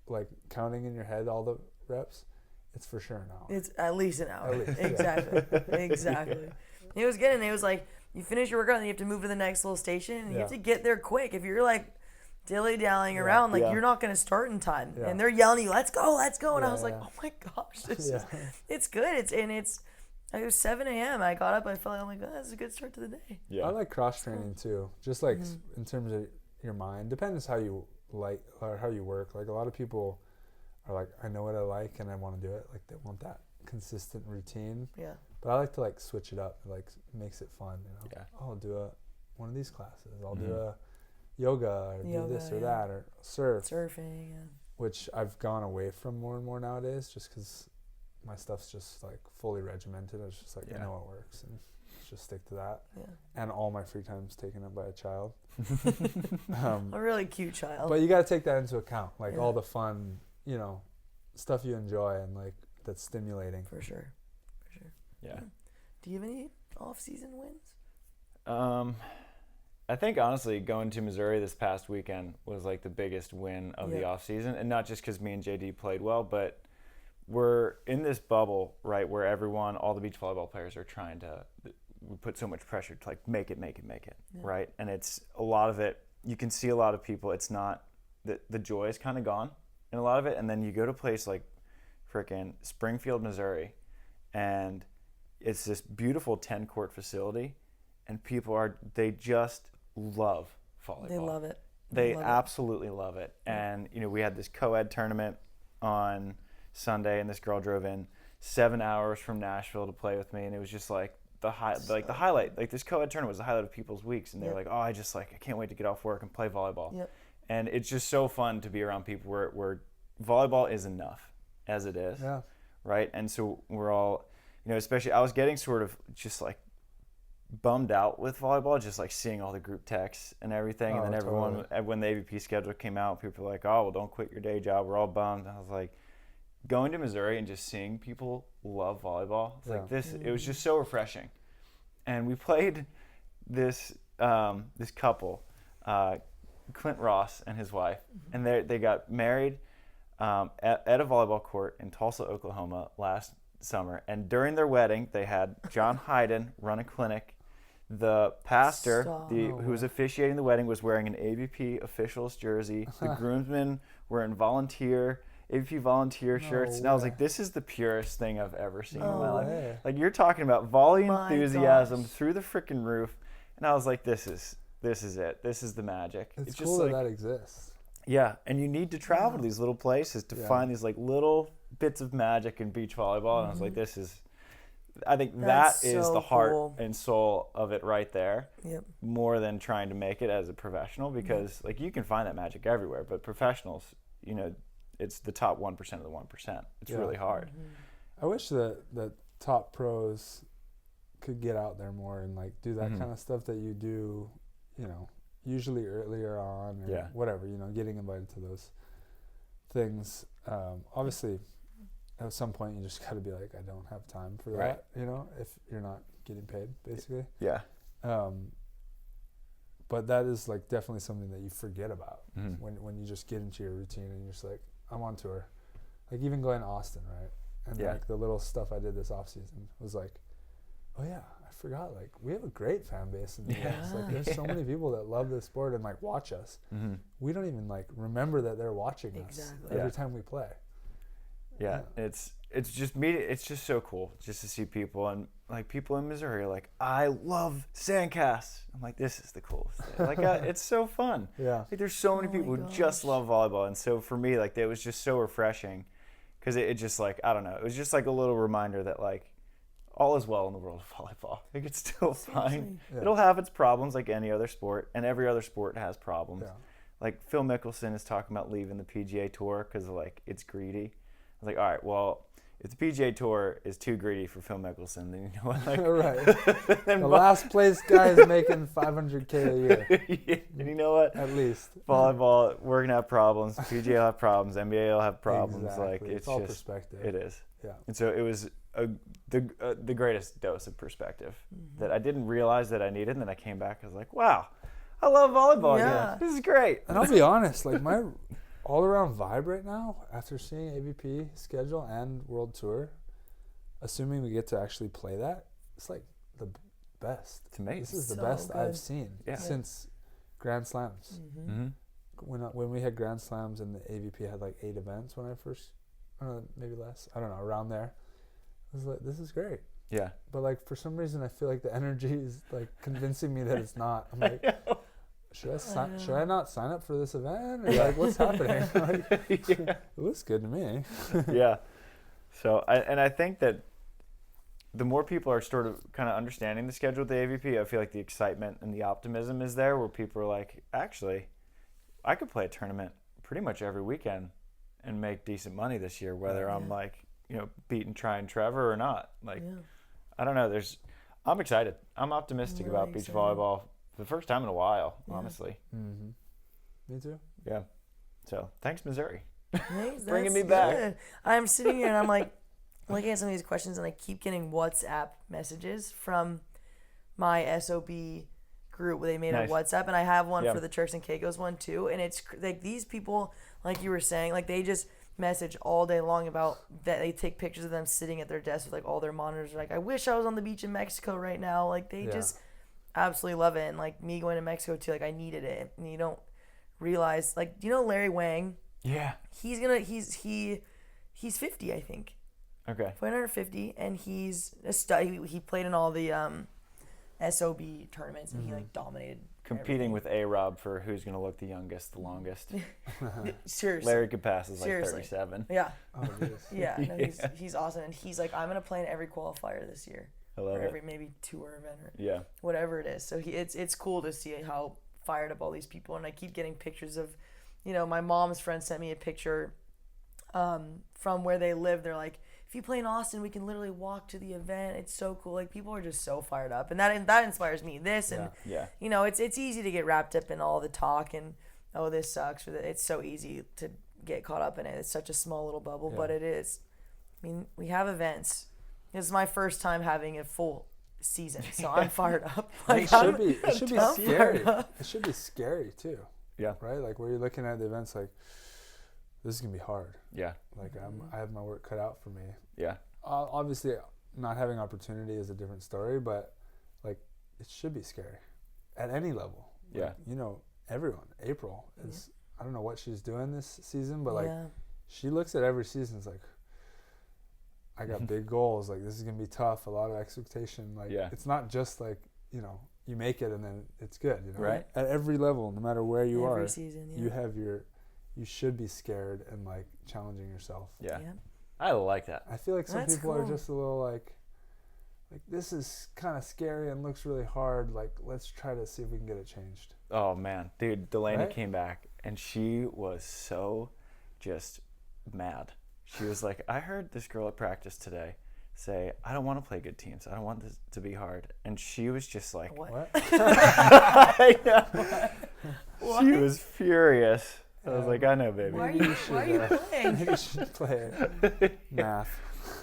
like counting in your head all the reps, it's for sure an hour. It's at least an hour. At least, exactly. Exactly. It was good, and it was like, you finish your workout and you have to move to the next little station, and you have to get there quick. If you're like dilly-dallying around, like you're not going to start in time. Yeah. And they're yelling at you, let's go. And I was like, yeah. oh my gosh, it's good. It was 7 a.m. I got up, I felt like, I'm like, oh, that's a good start to the day. Yeah. I like cross training too. Just like in terms of your mind. Depends how you like or how you work. Like a lot of people are like, I know what I like and I want to do it. Like they want that consistent routine. Yeah. But I like to like switch it up. It like makes it fun, you know. Yeah. Oh, I'll do one of these classes. I'll do a yoga or do this or that or surfing. Yeah. Which I've gone away from more and more nowadays, just because my stuff's just like fully regimented. It's just like I know what works and just stick to that. Yeah. And all my free time is taken up by a child. A really cute child. But you got to take that into account, like all the fun, stuff you enjoy and like that's stimulating. For sure. Yeah. Do you have any off-season wins? I think honestly going to Missouri this past weekend was like the biggest win of the off season, and not just because me and JD played well, but we're in this bubble, right, where all the beach volleyball players are trying to, we put so much pressure to like make it, right? And it's a lot of it, you can see a lot of people, it's not, the joy is kind of gone in a lot of it, and then you go to a place like frickin' Springfield, Missouri, and it's this beautiful 10-court facility, and they just love volleyball. They love it. They absolutely love it. And, we had this co-ed tournament on Sunday, and this girl drove in 7 hours from Nashville to play with me, and it was just like the highlight. Like this co-ed tournament was the highlight of people's weeks, and they're like, oh, I can't wait to get off work and play volleyball. Yep. And it's just so fun to be around people where volleyball is enough as it is, right? And so we're all, especially I was getting sort of just like bummed out with volleyball, just like seeing all the group texts and everything. And then everyone, when the AVP schedule came out, people were like, oh, well, don't quit your day job. We're all bummed. And I was like, going to Missouri and just seeing people love volleyball, like this, it was just so refreshing. And we played this couple, Clint Ross and his wife, and they got married at a volleyball court in Tulsa, Oklahoma last summer. And during their wedding, they had John Hyden run a clinic. The pastor, who was officiating the wedding, was wearing an AVP officials jersey. The groomsmen were in AVP volunteer shirts. And I was like, this is the purest thing I've ever seen in my life. Like, you're talking about volley enthusiasm through the freaking roof. And I was like, this is it. This is the magic. It's cool just that exists. Yeah, and you need to travel to these little places to find these like little bits of magic in beach volleyball. And I was like, I think that is the heart and soul of it right there. Yep. More than trying to make it as a professional, because like you can find that magic everywhere, but professionals, it's the top 1% of the 1%. It's really hard. I wish that the top pros could get out there more and like do that kind of stuff that you do, usually earlier on or whatever, getting invited to those things. Obviously, at some point you just got to be like, I don't have time for that, if you're not getting paid, basically. Yeah. But that is like definitely something that you forget about when you just get into your routine and you're just like, I'm on tour. Like even going to Austin, right? And like the little stuff I did this off season was like, oh yeah, I forgot. Like we have a great fan base in the US. Like there's so many people that love this sport and like watch us. We don't even like remember that they're watching us every time we play. Yeah, it's just so cool just to see people, and like people in Missouri are like, I love SANDCAST. I'm like, this is the coolest thing. Like it's so fun. Yeah. Like there's so many people who just love volleyball, and so for me, like it was just so refreshing, because it just like, I don't know, it was just like a little reminder that like all is well in the world of volleyball. Like it's still fine. Yeah. It'll have its problems like any other sport, and every other sport has problems. Yeah. Like Phil Mickelson is talking about leaving the PGA Tour because like it's greedy. I was like, all right, well, if the PGA Tour is too greedy for Phil Mickelson, then you know what? Like, right. The last place guy is making $500K a year. Yeah, and you know what? At least. Volleyball, we're gonna have problems. PGA will have problems. NBA will have problems. Exactly. Like it's all perspective. It is. Yeah. And so it was the greatest dose of perspective that I didn't realize that I needed, and then I came back. I was like, wow, I love volleyball. Yeah. Again. This is great. And I'll be honest, like my all-around vibe right now, after seeing AVP schedule and World Tour, assuming we get to actually play that, it's like the best. It's amazing. This is the So best good. I've seen Yeah. since Grand Slams. Mm-hmm. When we had Grand Slams and the AVP had like 8 events when I first, maybe less, I don't know, around there. I was like, this is great. Yeah. But like for some reason, I feel like the energy is like convincing me that it's not. I'm like, should I not sign up for this event? Or like, what's happening? Like, it looks good to me. Yeah. So I think that the more people are sort of kind of understanding the schedule of the AVP, I feel like the excitement and the optimism is there, where people are like, actually, I could play a tournament pretty much every weekend and make decent money this year, whether I'm like, beating Trying Trevor or not. Like, I don't know. I'm excited. I'm optimistic about beach volleyball for the first time in a while, honestly. Mm-hmm. Me too. Yeah. So thanks, Missouri. Thanks, Bringing me that's back. good. I'm sitting here and I'm like looking at some of these questions, and I keep getting WhatsApp messages from my SOB group where they made Nice. a WhatsApp, and I have one for the Turks and Caicos one too. And it's like these people, like you were saying, like they just message all day long about that. They take pictures of them sitting at their desk with like all their monitors. Like, I wish I was on the beach in Mexico right now. Like they just absolutely love it. And like me going to Mexico too, like I needed it. And you don't realize, like, Larry Wang? Yeah. He's 50, I think. Okay. 450, and he's a stud. He played in all the SOB tournaments, and he like dominated. Competing with A-Rob for who's going to look the youngest, the longest. Seriously. Larry could pass as like 37. Yeah. Oh, geez. Yeah. No, he's awesome, and he's like, I'm gonna play in every qualifier this year. I love or it. every maybe tour event or Yeah. whatever it is. So it's cool to see how fired up all these people, and I keep getting pictures of, my mom's friend sent me a picture from where they live. They're like, if you play in Austin, we can literally walk to the event. It's so cool. Like, people are just so fired up, and that inspires me. It's easy to get wrapped up in all the talk and, oh, this sucks, or it's so easy to get caught up in it. It's such a small little bubble, but it is. I mean, we have events. This is my first time having a full season, so I'm fired up. Like, it should be scary. It should be scary too. Yeah. Right? Like, where you're looking at the events like, this is going to be hard. Yeah. Like, I have my work cut out for me. Yeah. Obviously, not having opportunity is a different story, but, like, it should be scary at any level. Yeah. Like, everyone. April is, I don't know what she's doing this season, but, like, she looks at every season as, like, I got big goals. Like, this is going to be tough, a lot of expectation. Like, it's not just, like, you make it and then it's good. Right. At every level, no matter where you are, season, you should be scared and like challenging yourself. Yeah. I like that. I feel like some That's people cool. are just a little like this is kind of scary and looks really hard. Like, let's try to see if we can get it changed. Oh man, dude, Delaney Right? came back and she was so just mad. She was like, I heard this girl at practice today say, I don't want to play good teams. I don't want this to be hard. And she was just like, What? I know. What? She was furious. I was like, I know, baby. Why are you playing? Maybe you should play math.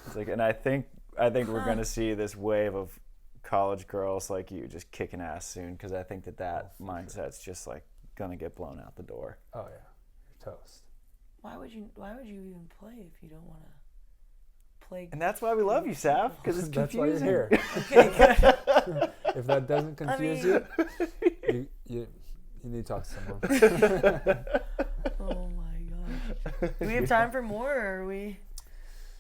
It's like, and I think we're gonna see this wave of college girls like you just kicking ass soon, because I think that mindset's just like gonna get blown out the door. Oh yeah, you're toast. Why would you even play if you don't want to play? And that's why we love you, Sav, because it's That's confusing. why you're here. Okay, good. If that doesn't confuse you need to talk to someone. Oh my gosh. Do we have time for more, or are we?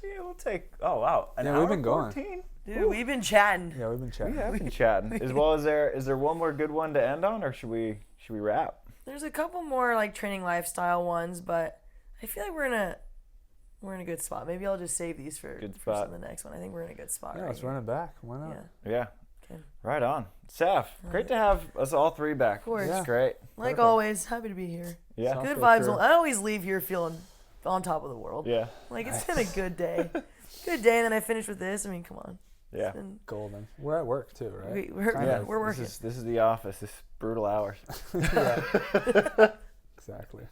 Yeah, we'll take. Oh wow, an Yeah, hour we've been going. 14? Dude, we've been chatting. Yeah, we've been chatting. We have been chatting. As well as is there one more good one to end on, or should we wrap? There's a couple more like training lifestyle ones, but I feel like we're in a good spot. Maybe I'll just save these for the next one. I think we're in a good spot. Yeah, right let's here. run it back. Why not? Yeah. Okay. Right on. Saf, great to have us all three back. Of course. It's Yeah. great. Like Perfect. always, happy to be here. Yeah. Sounds Good good, vibes. sure. I always leave here feeling on top of the world. Yeah. Like, it's been a good day. good day, and then I finish with this. I mean, come on. Yeah. Golden. We're at work too, right? We're working. This is the office. This is brutal hours. Exactly.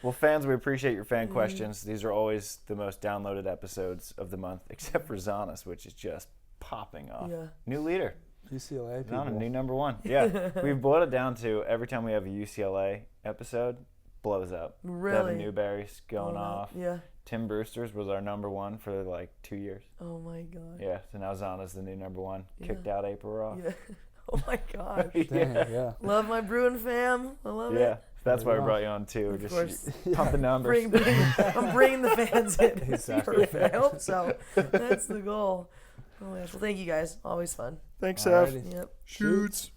Well, fans, we appreciate your fan questions. These are always the most downloaded episodes of the month, except for Zanas, which is just popping off. Yeah. New leader. UCLA people. Zana, new number one. Yeah. We've boiled it down to every time we have a UCLA episode, blows up. Really? Devin Newberry's going off. Yeah. Tim Brewster's was our number one for like 2 years. Oh my God. Yeah. So now Zana's the new number one. Yeah. Kicked out April Raw. Yeah. Oh my gosh. Dang, yeah. Love my Bruin fam. I love it. Yeah. That's why we brought you on too. Of Just course. pump the numbers. I'm bringing the fans in. Exactly. I hope so. That's the goal. Oh my gosh. Well, thank you guys. Always fun. Thanks, Alrighty. Seth. Yep. Shoots.